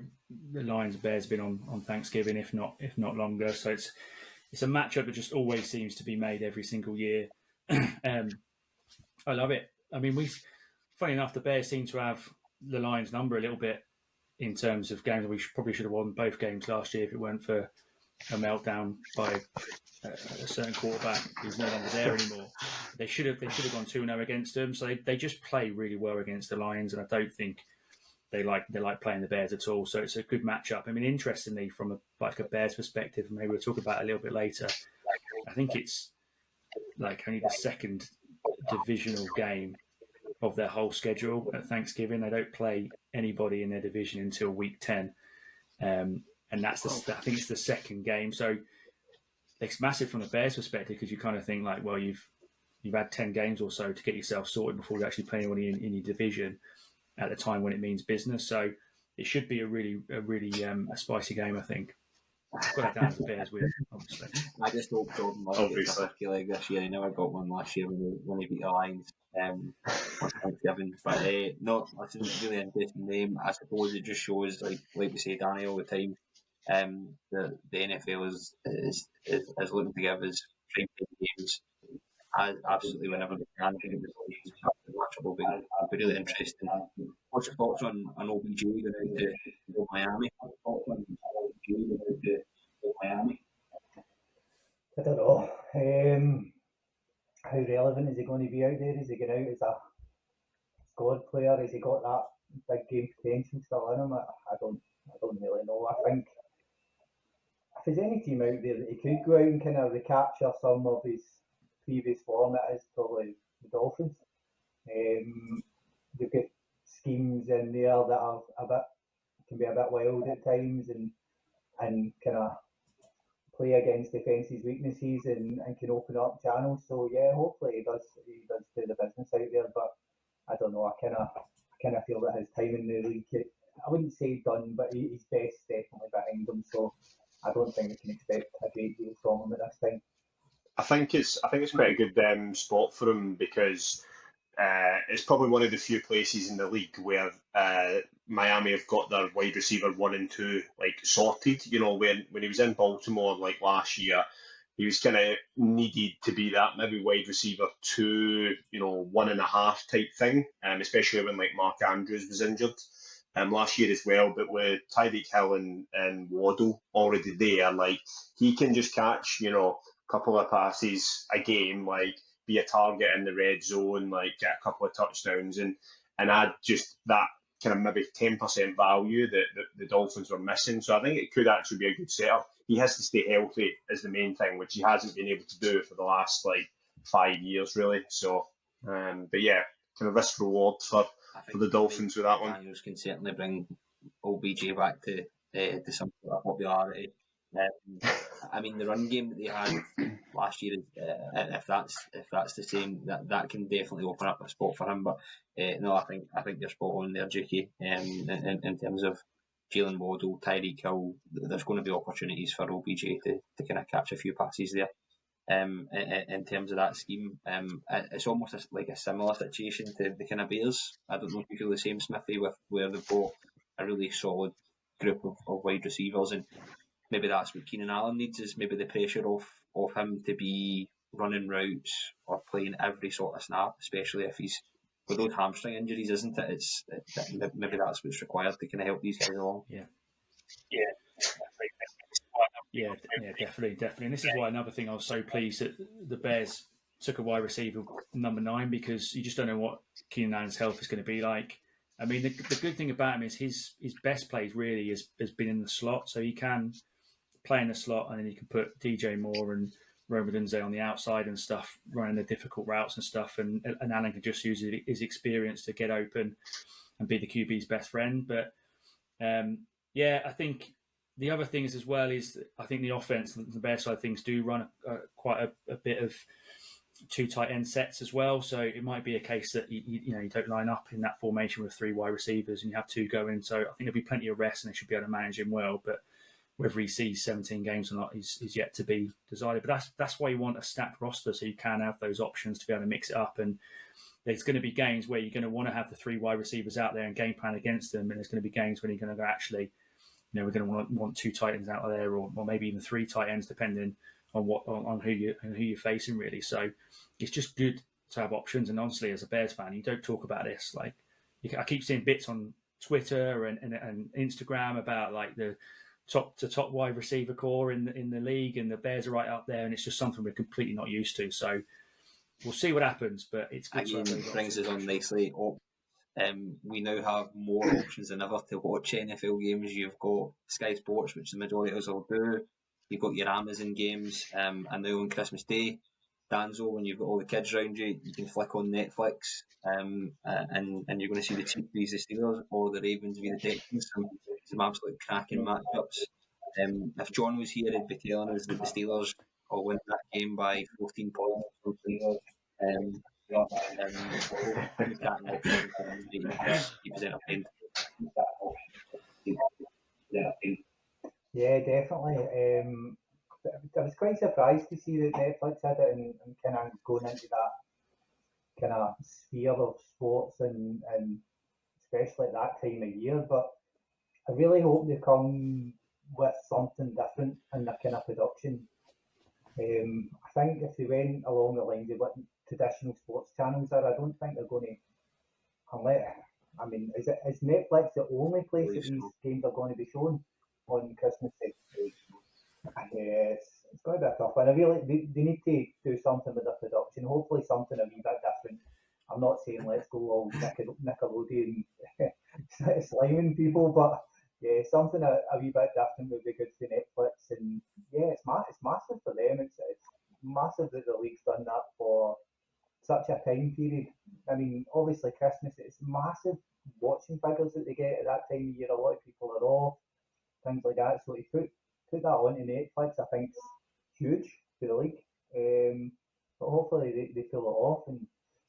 the Lions Bears have been on Thanksgiving, if not longer. So it's a matchup that just always seems to be made every single year. I love it. I mean, funny enough, the Bears seem to have the Lions' number a little bit in terms of games. We probably should have won both games last year if it weren't for a meltdown by a certain quarterback who's no longer there anymore. They should have gone 2-0 against them. So they just play really well against the Lions, and I don't think they like playing the Bears at all. So it's a good matchup. I mean, interestingly, from a Bears perspective, and maybe we'll talk about it a little bit later, I think it's like only the second divisional game of their whole schedule at Thanksgiving. They don't play anybody in their division until week 10. And that's I think it's the second game. So it's massive from the Bears perspective because you kind of think like, well, you've had 10 games or so to get yourself sorted before you actually play anybody in your division at the time when it means business. So it should be a really spicy game, I think. I've got that down as a Bears win, obviously. I just hope Jordan Love gets a turkey leg this year. He never got one last year when he beat the Lions. On Thanksgiving. But no, that's a really interesting name. I suppose it just shows, like we say, Danny, all the time, that the NFL is looking to give us prime games absolutely whenever they can. I think the match will be really interesting. What's your thoughts on OBJ going out to Miami? I don't know. How relevant is he going to be out there? Is he going out as a squad player? Has he got that big game potential still in him? I don't really know. I think if there's any team out there that he could go out and kind of recapture some of his previous form, it is probably the Dolphins. They've got schemes in there that are can be a bit wild at times and kind of play against defence's weaknesses and can open up channels. So yeah, hopefully he does do the business out there. But I don't know. I kind of feel that his time in the league, I wouldn't say done, but his best definitely behind him. So I don't think we can expect a great deal from him at this time. I think it's quite a good spot for him because it's probably one of the few places in the league where Miami have got their wide receiver 1 and 2 like sorted. You know, when he was in Baltimore like last year, he was kind of needed to be that maybe wide receiver 2, 1.5 type thing, especially when like Mark Andrews was injured last year as well. But with Tyreek Hill and Waddle already there, like he can just catch a couple of passes a game, like be a target in the red zone, like get a couple of touchdowns and add just that kind of maybe 10% value that the Dolphins were missing. So I think it could actually be a good setup. He has to stay healthy is the main thing, which he hasn't been able to do for the last like 5 years really. So, but yeah, kind of risk reward for the Dolphins with that one. Daniels can certainly bring OBJ back to some sort of popularity. I mean, the run game that they had last year, if that's the same, that can definitely open up a spot for him. But no, I think you're spot on there, Jakey. In terms of Jalen Waddle, Tyreek Hill, there's going to be opportunities for OBJ to kind of catch a few passes there. In terms of that scheme, it's almost like a similar situation to the kind of Bears. I don't know if you feel the same, Smithy, with where they've got a really solid group of wide receivers, and maybe that's what Keenan Allen needs, is maybe the pressure of him to be running routes or playing every sort of snap, especially if he's with those hamstring injuries, isn't it? Maybe that's what's required to kind of help these guys along. Yeah, definitely. And this is why another thing I was so pleased that the Bears took a wide receiver number 9, because you just don't know what Keenan Allen's health is going to be like. I mean, the good thing about him is his best plays really has been in the slot, so he can play in the slot and then you can put DJ Moore and Rome Odunze on the outside and stuff, running the difficult routes and stuff, and Allen can just use his experience to get open and be the QB's best friend. But I think the other things as well is I think the offense, the Bears side of things, do run quite a bit of 2 tight end sets as well. So it might be a case that you don't line up in that formation with 3 wide receivers and you have 2 going. So I think there'll be plenty of rest and they should be able to manage him well. But whether he sees 17 games or not is yet to be decided. But that's why you want a stacked roster, so you can have those options to be able to mix it up. And there's going to be games where you're going to want to have the 3 wide receivers out there and game plan against them. And there's going to be games when you're going to go, actually, we're going to want 2 tight ends out there, or maybe even 3 tight ends, depending on who you're facing, really. So it's just good to have options. And honestly, as a Bears fan, you don't talk about this. Like, I keep seeing bits on Twitter and Instagram about like the top wide receiver core in the league, and the Bears are right up there, and it's just something we're completely not used to. So we'll see what happens, but it's good. Again, it brings us on nicely. We now have more options than ever to watch NFL games. You've got Sky Sports, which the majority of us will do. You've got your Amazon games, and now on Christmas Day, Danzo, when you've got all the kids around you, you can flick on Netflix, and you're going to see the Chiefs v the Steelers or the Ravens v the Texans. Some absolute cracking matchups. If John was here, he'd be telling us that the Steelers will win that game by 14 points. Yeah, definitely. I was quite surprised to see that Netflix had it and kind of going into that kind of sphere of sports and especially at that time of year. But I really hope they come with something different in their kind of production. I think if they went along the lines of what traditional sports channels are, I don't think they're going to, is Netflix the only place that these games are going to be shown on Christmas Day? Yes, it's going to be a tough one. They need to do something with their production, hopefully something a wee bit different. I'm not saying let's go all Nickelodeon sliming people, but yeah, something a wee bit different would be good for Netflix. And yeah, it's massive for them. It's massive that the league's done that for such a time period. I mean, obviously Christmas, it's massive watching figures that they get at that time of year. A lot of people are off, things like that. So to put that onto Netflix, I think is huge for the league. But hopefully they pull it off. And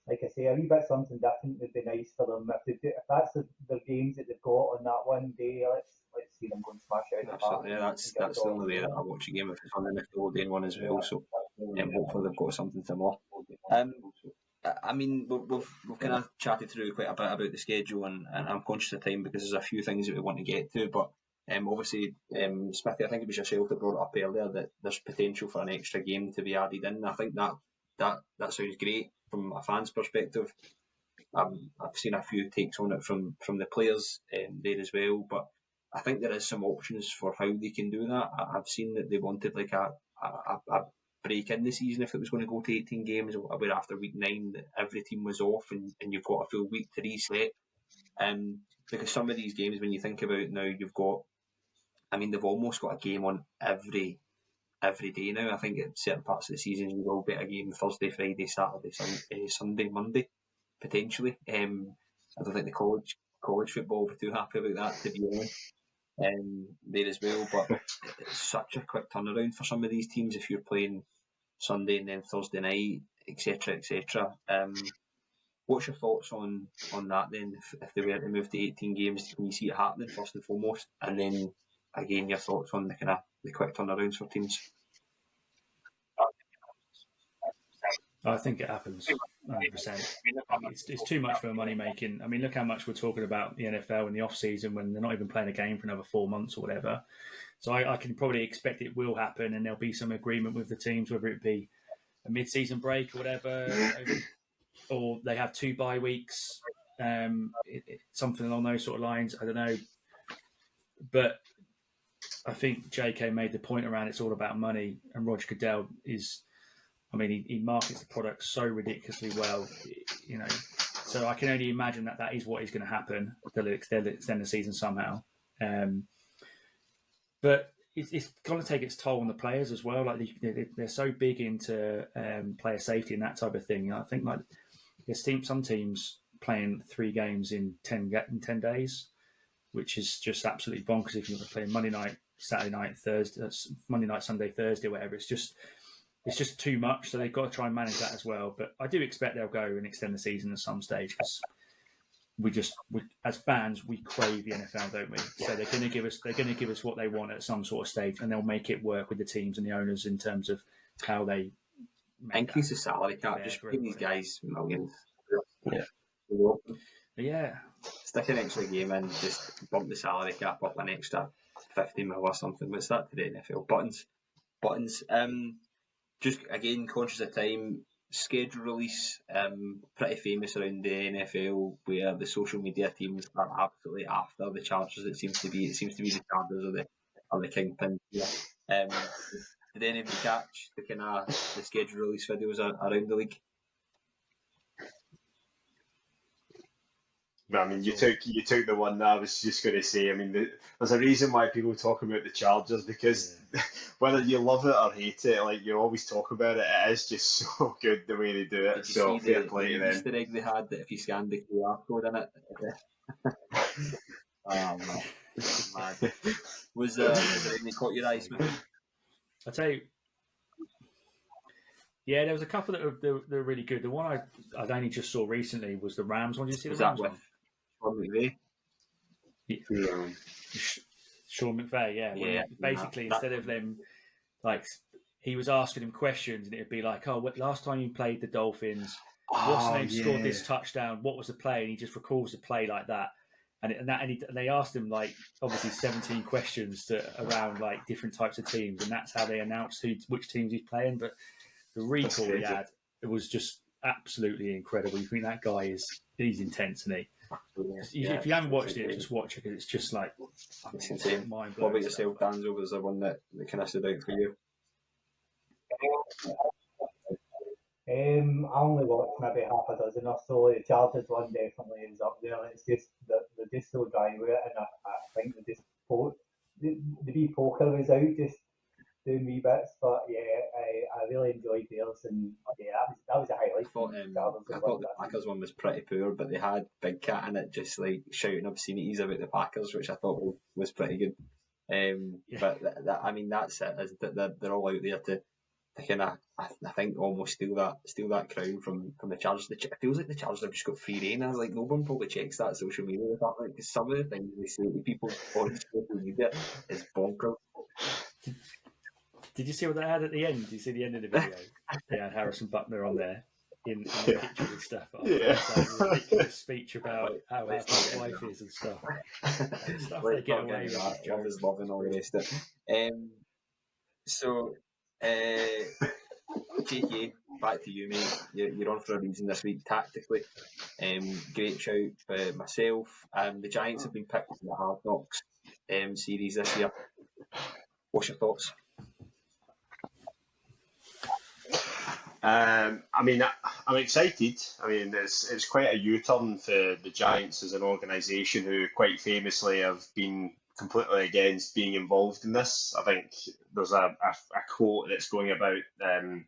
like I say, a wee bit something different would be nice for them. If that's the games that they've got on that one day, let's see them go and smash out. Absolutely, yeah, that's the only way that I watch a game, if it's on the Nickelodeon one as well. So hopefully they've got something similar. I mean, we've kind of chatted through quite a bit about the schedule, and I'm conscious of time because there's a few things that we want to get to. But obviously, Smithy, I think it was yourself that brought it up earlier that there's potential for an extra game to be added in. I think that sounds great from a fan's perspective. I've seen a few takes on it from the players there as well, but I think there is some options for how they can do that. I've seen that they wanted like a break in the season if it was going to go to 18 games, where after week 9 every team was off and you've got a full week to reset. Because some of these games, when you think about it now, they've almost got a game on every day now. I think at certain parts of the season you will get a game Thursday, Friday, Saturday, Sunday, Monday, potentially. I don't think the college football will be too happy about that, to be honest. There as well, but it's such a quick turnaround for some of these teams if you're playing Sunday and then Thursday night, etc., etc. What's your thoughts on that then? If they were to move to 18 games, can you see it happening first and foremost? And then again, your thoughts on the quick turnarounds for teams? I think it happens 100%. It's too much for money making. I mean, look how much we're talking about the NFL in the off season when they're not even playing a game for another 4 months or whatever. So I can probably expect it will happen, and there'll be some agreement with the teams, whether it be a mid-season break or whatever, or they have 2 bye weeks, something along those sort of lines. I don't know, but I think JK made the point around it's all about money, and Roger Goodell is. I mean, he markets the product so ridiculously well, So I can only imagine that is what is going to happen. They'll extend the season somehow, but it's going to take its toll on the players as well. Like they're so big into player safety and that type of thing. I think like there's some teams playing 3 games in 10 days, which is just absolutely bonkers. If you're playing Monday night, Saturday night, Thursday, Monday night, Sunday, Thursday, whatever, it's just too much, so they've got to try and manage that as well. But I do expect they'll go and extend the season at some stage because as fans, we crave the NFL, don't we? So they're going to give us what they want at some sort of stage, and they'll make it work with the teams and the owners in terms of how they increase the salary cap. Just pay these guys millions. Yeah. Stick an extra game in, just bump the salary cap up an extra 50 mil or something. What's that to the NFL? Buttons. Just again, conscious of time. Schedule release, pretty famous around the NFL, where the social media teams are absolutely after the Chargers. It seems to be the Chargers are the kingpin here. Did any of you catch the schedule release videos around the league? I mean, you took the one that I was just going to say. I mean, there's a reason why people talk about the Chargers, because whether you love it or hate it, like, you always talk about it. It is just so good the way they do it. So fair play to them. The Easter egg they had that if you scanned the QR code in it. Man. Was there any caught your eyes, man? I'll tell you. Yeah, there was a couple that were really good. The one I only just saw recently was the Rams one. Did you see the Rams one? Sean McVay? Yeah. Sean McVay, yeah. Basically, instead of them, like, he was asking him questions, and it'd be like, oh, last time you played the Dolphins, what's the name scored this touchdown? What was the play? And he just recalls the play like that. And they asked him, like, obviously 17 questions around, like, different types of teams, and that's how they announced which teams he's playing. But the recall he had, it was just absolutely incredible. You think that guy he's intense, isn't he? If you haven't watched it, just watch it, because it's just like it's insane. Mind blowing. What about yourself, Danzo? Was there one that kind of stood out for you? I only watched maybe half a dozen or so. The Chargers one definitely is up there. It's just they're just so dry with it, and I think they just the wee poker was out just doing wee bits, but yeah, I really enjoyed theirs, and yeah, that was a highlight. I thought the Packers one was pretty poor, but they had Big Cat in it, just like shouting obscenities about the Packers, which I thought was pretty good. But I mean, that's it. They're all out there to kind of, I think, almost steal that crown from the Chargers. It feels like the Chargers have just got free rein. I was like, no one probably checks that social media department, because some of the things they say to people on social media is bonkers. Did you see what they had at the end? Did you see the end of the video? They had Harrison Butler on there in the picture and stuff. Like a ridiculous speech about how happy his wife is and stuff. Stuff they get away with. Love is loving all the rest of it. So, JK, back to you, mate. You're on for a reason this week tactically. Great shout by myself. The Giants have been picked in the Hard Knocks series this year. What's your thoughts? I mean, I'm excited. I mean, it's quite a U-turn for the Giants as an organisation, who quite famously have been completely against being involved in this. I think there's a quote that's going about the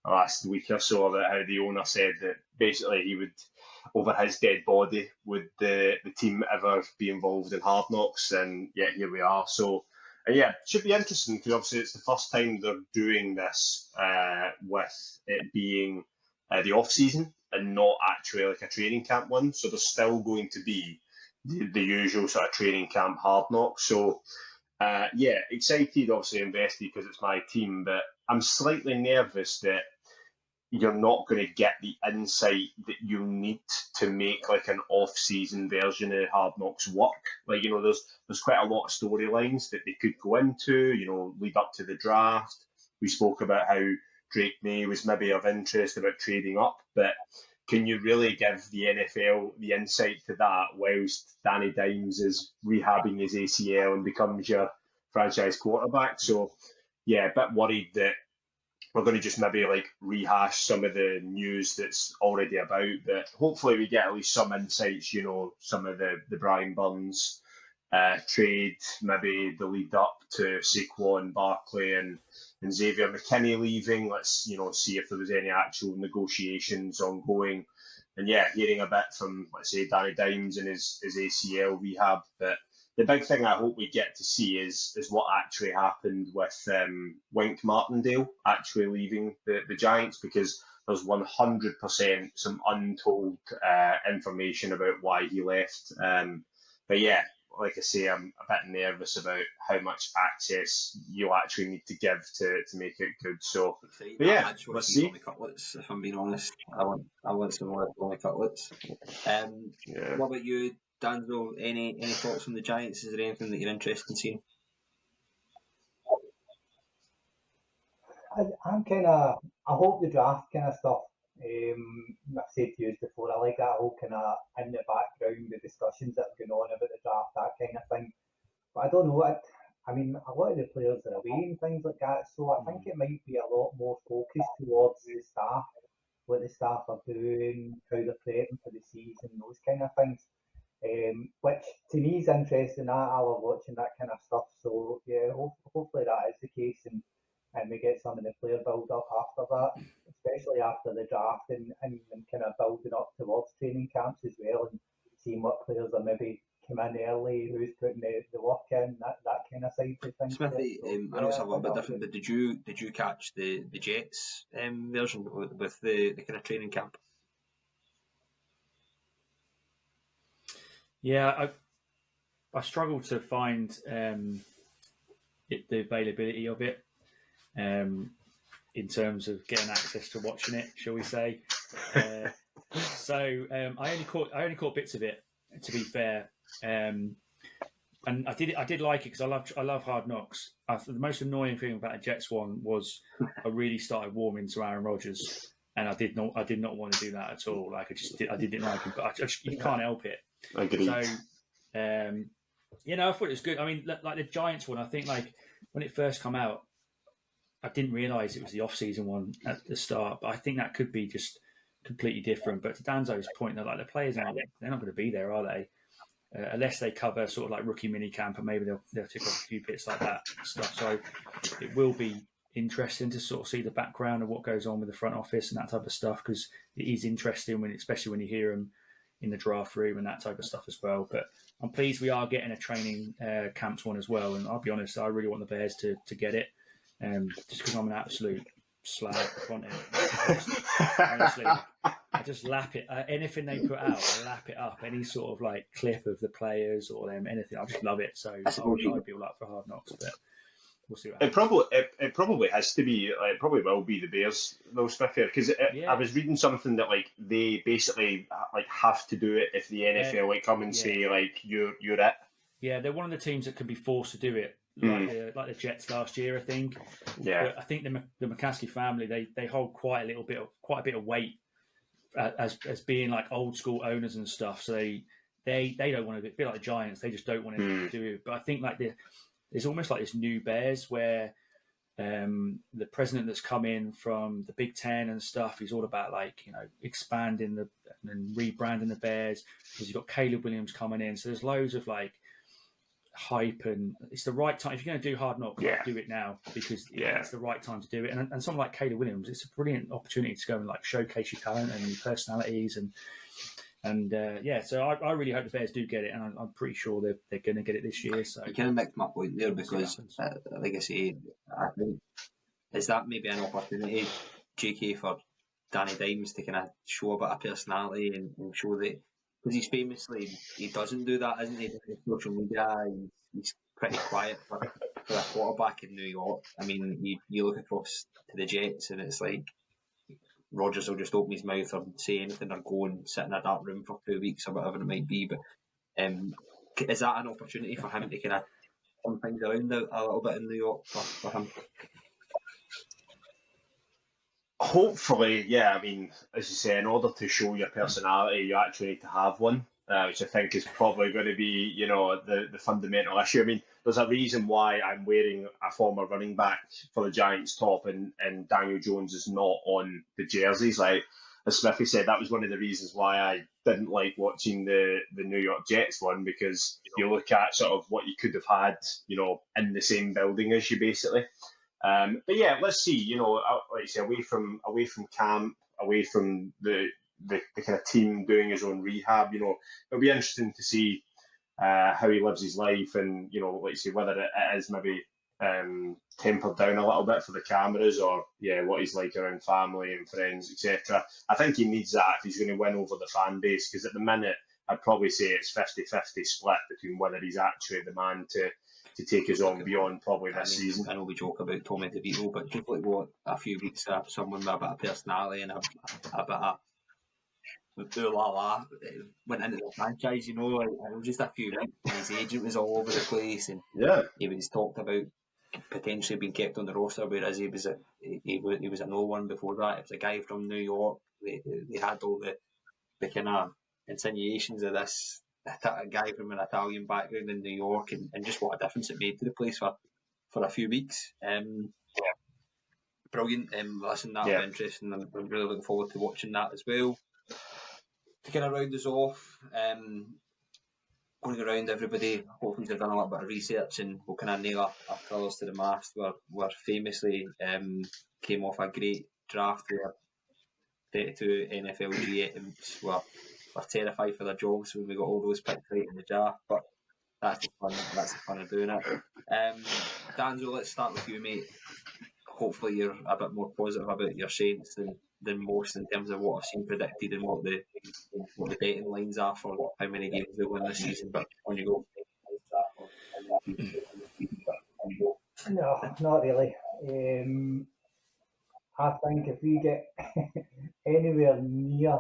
last week or so about how the owner said that basically he would, over his dead body, would the team ever be involved in Hard Knocks, and yet here we are. So. Yeah, it should be interesting, because obviously it's the first time they're doing this with it being the off-season and not actually like a training camp one. So there's still going to be the usual sort of training camp Hard Knocks. So yeah, excited, obviously invested because it's my team, but I'm slightly nervous that you're not going to get the insight that you need to make like an off-season version of Hard Knocks work. Like, you know, there's quite a lot of storylines that they could go into, you know, lead up to the draft. We spoke about how Drake May was maybe of interest about trading up, but can you really give the NFL the insight to that whilst Danny Dimes is rehabbing his ACL and becomes your franchise quarterback? So, yeah, a bit worried that we're going to just maybe like rehash some of the news that's already about, but hopefully we get at least some insights, you know, some of the Brian Burns trade, maybe the lead up to Saquon Barkley and Xavier McKinney leaving. Let's, you know, see if there was any actual negotiations ongoing. And yeah, hearing a bit from, let's say, Danny Dimes and his ACL rehab. But the big thing I hope we get to see is what actually happened with Wink Martindale actually leaving the Giants, because there's 100% some untold information about why he left. But yeah, like I say, I'm a bit nervous about how much access you actually need to give to make it good. So, but yeah, I just want let's to see see. Tommy cutlets. If I'm being honest, I want some more Tommy cutlets. Yeah. What about you, Danzo? Any thoughts on the Giants? Is there anything that you're interested in seeing? I hope the draft kind of stuff. I've said to you before, I like that whole kind of in the background, the discussions that are going on about the draft, that kind of thing. But I don't know what. I mean, a lot of the players are away and things like that, so I think it might be a lot more focused towards the staff, what the staff are doing, how they're prepping for the season, those kind of things. Which to me is interesting. I love watching that kind of stuff. So yeah, hopefully that is the case, and we get some of the player build up after that, especially after the draft and kind of building up towards training camps as well, and seeing what players are maybe come in early, who's putting the work in, that kind of side of things. Smithy, So, I know it's a little bit different, but did you catch the Jets version with the kind of training camp? Yeah, I struggled to find the availability of it in terms of getting access to watching it, shall we say? So I only caught bits of it, to be fair, and I did like it because I love Hard Knocks. The most annoying thing about the Jets one was I really started warming to Aaron Rodgers, and I did not want to do that at all. Like I didn't like him, but you can't help it. Agreed. So, I thought it was good. I mean, like the Giants one, I think like when it first came out, I didn't realise it was the off-season one at the start, but I think that could be just completely different. But to Danzo's point, they're like the players they're not going to be there, are they? Unless they cover sort of like rookie mini camp, and maybe they'll tick off a few bits like that stuff. So it will be interesting to sort of see the background of what goes on with the front office and that type of stuff, because it is interesting especially when you hear them in the draft room and that type of stuff as well. But I'm pleased we are getting a training camps one as well. And I'll be honest, I really want the Bears to get it, just because I'm an absolute slag for content. Honestly, I just lap it. Anything they put out, I lap it up. Any sort of like clip of the players or them, anything, I just love it. So I'd be all up for Hard Knocks, but we'll see what happens. It probably has to be. It probably will be the Bears, though, Smithy, because I was reading something that like they basically like have to do it if the NFL like come and say like you're it. Yeah, they're one of the teams that can be forced to do it, like the Jets last year, I think. Yeah, but I think the McCaskey family they hold quite a bit of weight as being like old school owners and stuff. So they don't want to be like the Giants. They just don't want to do it. But I think like there's almost like this new Bears where the president that's come in from the Big Ten and stuff, he's all about like, expanding and rebranding the Bears, because you've got Caleb Williams coming in. So there's loads of like hype, and it's the right time. If you're going to do Hard Knocks, do it now, because it's the right time to do it. And someone like Caleb Williams, it's a brilliant opportunity to go and like showcase your talent and your personalities so I really hope the Bears do get it, and I'm pretty sure they're going to get it this year. So you kind of mixed my point there, because, like I say, I think is that maybe an opportunity, JK, for Danny Dimes to kind of show a bit of personality and show that, because he doesn't do that, isn't he? Social media, he's pretty quiet for a quarterback in New York. I mean, you look across to the Jets, and it's like Rodgers will just open his mouth or say anything or go and sit in a dark room for 2 weeks or whatever it might be. But is that an opportunity for him to kind of turn things around a little bit in New York for him? Hopefully, yeah. I mean, as you say, in order to show your personality, you actually need to have one, which I think is probably going to be, the fundamental issue. I mean, there's a reason why I'm wearing a former running back for the Giants top, and Daniel Jones is not on the jerseys. Like, as Smithy said, that was one of the reasons why I didn't like watching the New York Jets one, because you look at sort of what you could have had, in the same building as you, basically. But yeah, let's see. Like you say, away from camp, away from the kind of team doing his own rehab. It'll be interesting to see how he lives his life, and like you say, whether it is maybe tempered down a little bit for the cameras, or what he's like around family and friends, etc. I think he needs that if he's going to win over the fan base, because at the minute I'd probably say it's 50-50 split between whether he's actually the man to take us on beyond probably this season. I know we joke about Tommy DeVito, but just like what a few weeks of someone with a bit of personality and a bit of went into the franchise, like, it was just a few weeks and his agent was all over the place, and he was talked about potentially being kept on the roster, whereas he was a no one before that. It was a guy from New York. They had all the kind of insinuations of this a guy from an Italian background in New York, and just what a difference it made to the place for a few weeks. Brilliant. Listen, that was interesting. I'm really looking forward to watching that as well. To kind of round us off, going around everybody, hopefully they've done a little bit of research and we'll kind of nail our colours to the mast. We're famously came off a great draft where 32 NFL GMs were terrified for their jobs when we got all those picks right in the draft, but that's the fun of doing it. Danzo, let's start with you, mate. Hopefully you're a bit more positive about your Saints than most in terms of what I've seen predicted and what the betting lines are for how many games they'll win this season. But on you go. No, not really. I think if we get anywhere near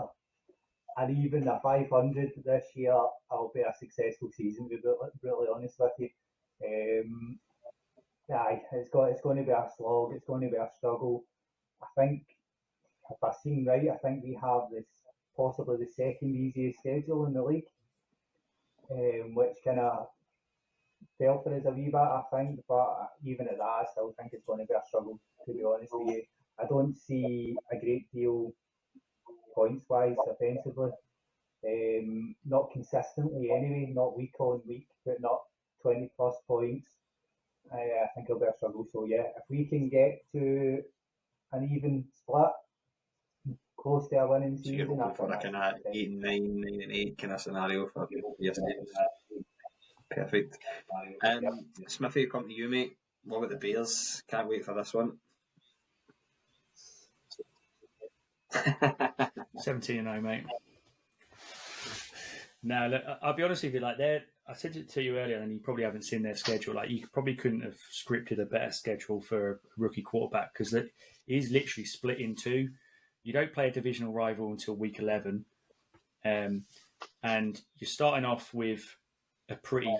and even a 500 this year, it'll be a successful season, to be really honest with you. It's going to be a slog, it's going to be a struggle. I think, if I've seen right, I think we have possibly the second easiest schedule in the league, which kind of fell for us a wee bit, I think, but even at that, I still think it's going to be a struggle, to be honest with you. I don't see a great deal points-wise offensively, not consistently anyway, not week on week, but not 20 plus points. I think it'll be a struggle. So if we can get to an even split, close to a winning season, you're hoping for a kind of 8-9, 9-8 kind of scenario for your Saints. Perfect. Smithy, come to you, mate. What about the Bears? Can't wait for this one. 17-0, mate. No, look, I'll be honest with you. Like, I said it to you earlier, and you probably haven't seen their schedule. Like, you probably couldn't have scripted a better schedule for a rookie quarterback, because it is literally split in two. You don't play a divisional rival until week 11, and you're starting off with a pretty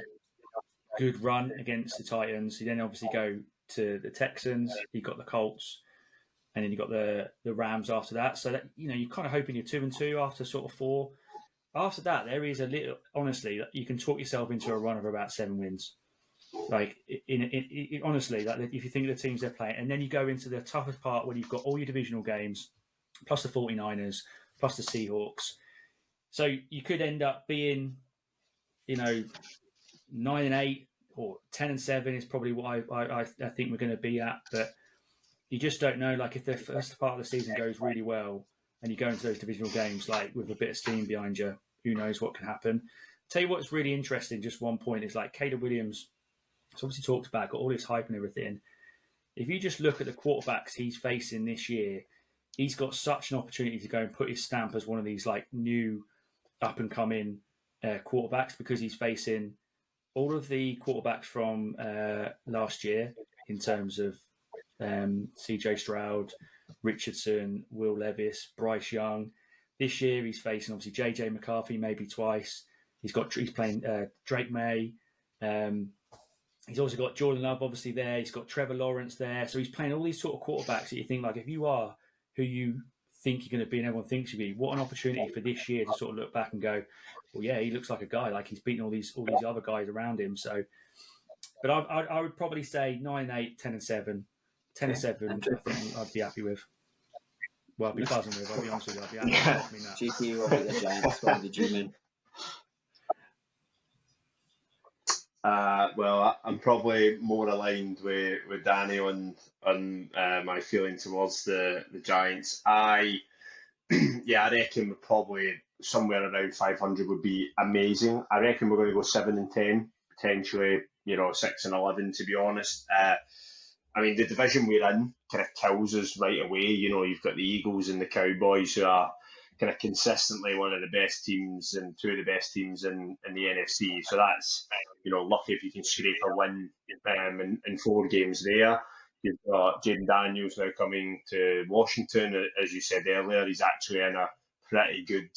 good run against the Titans. You then obviously go to the Texans. You got the Colts. And then you got the Rams after that. So that, you're kind of hoping you're 2-2 after sort of 4. After that, there is a little. Honestly, you can talk yourself into a run of about 7 wins. Like honestly, like if you think of the teams they're playing, and then you go into the toughest part when you've got all your divisional games, plus the 49ers, plus the Seahawks. So you could end up being, 9-8 or 10-7 is probably what I think we're going to be at, but. You just don't know, like, if the first part of the season goes really well and you go into those divisional games, like, with a bit of steam behind you, who knows what can happen. Tell you what's really interesting, just one point, is like Caleb Williams, it's obviously talked about, got all this hype and everything. If you just look at the quarterbacks he's facing this year, he's got such an opportunity to go and put his stamp as one of these, like, new up-and-coming quarterbacks, because he's facing all of the quarterbacks from last year in terms of CJ Stroud, Richardson, Will Levis, Bryce Young. This year he's facing obviously JJ McCarthy maybe twice. He's playing Drake May. He's also got Jordan Love obviously there. He's got Trevor Lawrence there. So he's playing all these sort of quarterbacks that you think, like, if you are who you think you're going to be and everyone thinks you be, what an opportunity for this year to sort of look back and go, well, yeah, he looks like a guy, like he's beating all these other guys around him. So, but I would probably say 9-8, 10-7. 10-7, I think I'd be happy with. Well, I'd be buzzing with. I'll be honest with you. I'd be happy with that. GP, what about the Giants? What did you mean? Well, I'm probably more aligned with Danny on my feeling towards the Giants. I reckon we're probably somewhere around 500 would be amazing. I reckon we're going to go 7-10, potentially, 6-11, to be honest. I mean, the division we're in kind of kills us right away. You've got the Eagles and the Cowboys, who are kind of consistently one of the best teams and two of the best teams in the NFC. So that's, lucky if you can scrape a win in 4 games there. You've got Jaden Daniels now coming to Washington. As you said earlier, he's actually in a pretty good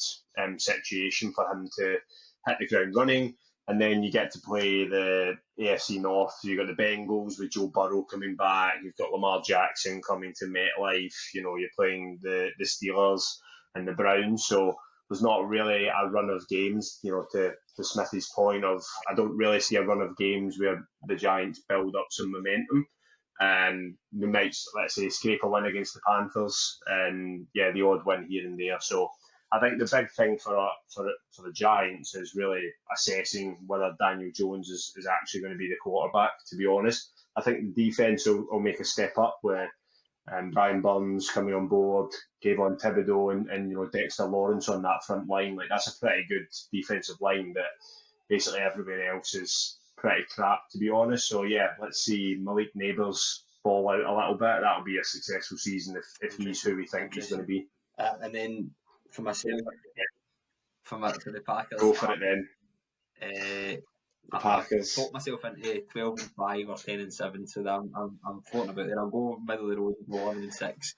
situation for him to hit the ground running. And then you get to play the AFC North. You've got the Bengals with Joe Burrow coming back. You've got Lamar Jackson coming to MetLife. You're playing the Steelers and the Browns. So there's not really a run of games, to Smithy's point of, I don't really see a run of games where the Giants build up some momentum. We might, let's say, scrape a win against the Panthers and, the odd win here and there. So I think the big thing for the Giants is really assessing whether Daniel Jones is actually going to be the quarterback, to be honest. I think the defence will make a step up with Brian Burns coming on board, Kayvon Thibodeau and Dexter Lawrence on that front line. Like, that's a pretty good defensive line, but basically everybody else is pretty crap, to be honest. So yeah, let's see Malik Neighbours ball out a little bit. That'll be a successful season if he's who we think he's going to be. And then for myself, for the Packers, go for it then. The Packers. I've talked myself into 12-5 or 10-7, so that I'm floating about there. I'll go middle of the road, 11-6.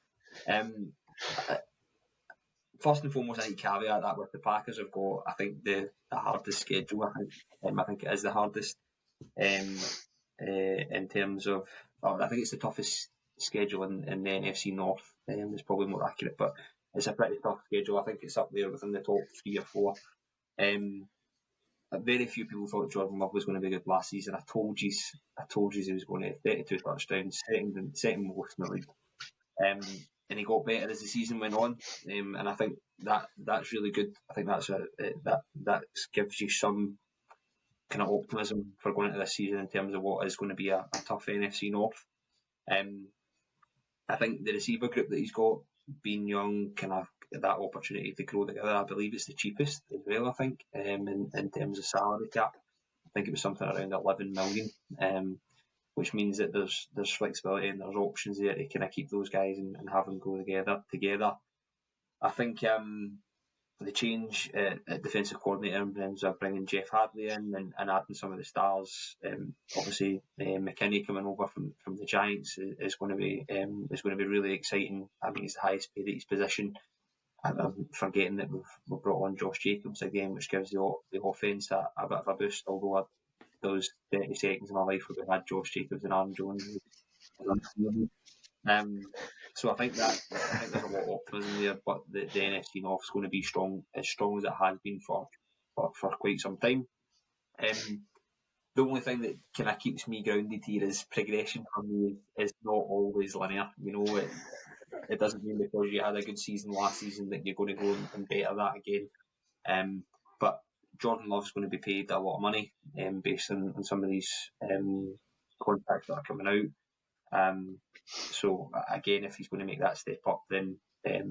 First and foremost, I need to caveat that with the Packers have got, I think, the hardest schedule. I think it is the hardest in terms of, I think it's the toughest schedule in the NFC North. It's probably more accurate, but it's a pretty tough schedule. I think it's up there within the top 3 or 4. Very few people thought Jordan Love was going to be good last season. I told you he was going to have 32 touchdowns, second most in the league. And he got better as the season went on, and I think that's really good. I think that gives you some kind of optimism for going into this season in terms of what is going to be a tough NFC North. I think the receiver group that he's got, being young, kind of that opportunity to grow together. I believe it's the cheapest as well. I think in terms of salary cap, I think it was something around 11 million. Which means that there's flexibility and there's options there to kind of keep those guys and have them go together. I think the change at defensive coordinator in terms of bringing Jeff Hadley in and adding some of the stars, obviously McKinney coming over from the Giants is going to be really exciting. I mean, he's the highest paid at his position. I'm forgetting that we've brought on Josh Jacobs again, which gives the offense a bit of a boost. Although those 30 seconds in my life where we had Josh Jacobs and Aaron Jones. So I think there's a lot of optimism there, but the NFC North is going to be as strong as it has been for quite some time. The only thing that kind of keeps me grounded here is progression for me is not always linear. It doesn't mean because you had a good season last season that you're going to go and better that again. But Jordan Love's going to be paid a lot of money based on some of these contracts that are coming out. So again, if he's going to make that step up, then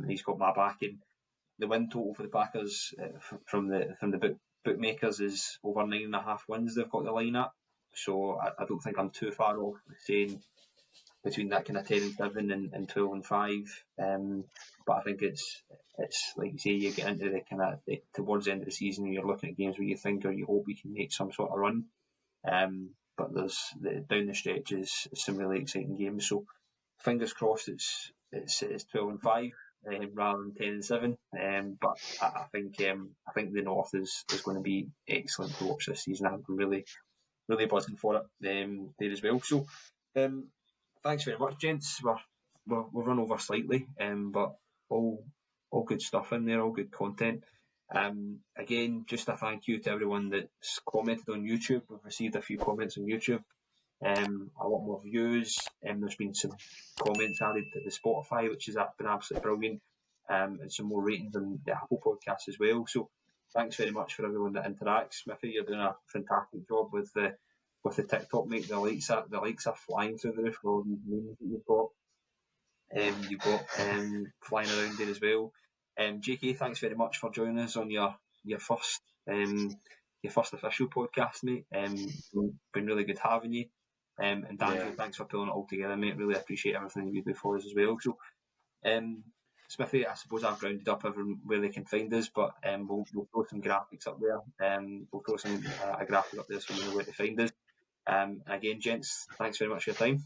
he's got my backing. The win total for the Packers from the bookmakers is over 9.5 wins. They've got the line at, so I don't think I'm too far off saying between that kind of 10-7 and 12-5. But I think it's like you say, you get into the kind of towards the end of the season, you're looking at games where you think or you hope you can make some sort of run. But there's down the stretch is some really exciting games. So fingers crossed it's 12-5 rather than 10-7. But I think the North is going to be excellent to watch this season. I'm really buzzing for it there as well. So thanks very much, gents. We'll run over slightly, but all good stuff in there, all good content. Again, just a thank you to everyone that's commented on YouTube. We've received a few comments on YouTube, a lot more views, there's been some comments added to the Spotify, which has been absolutely brilliant, and some more ratings on the Apple podcast as well. So thanks very much for everyone that interacts. Smithy, you're doing a fantastic job with the TikTok, mate. The likes are flying through the roof for all these memes that you've got flying around there as well. JK, thanks very much for joining us on your first your first official podcast, mate. Been really good having you. And D'Angelo, thanks for pulling it all together, mate. Really appreciate everything you do for us as well. So, Smithy, I suppose I've rounded up everyone where they can find us, but we'll throw some graphics up there. We'll throw some a graphic up there so you know where to find us. And again, gents, thanks very much for your time.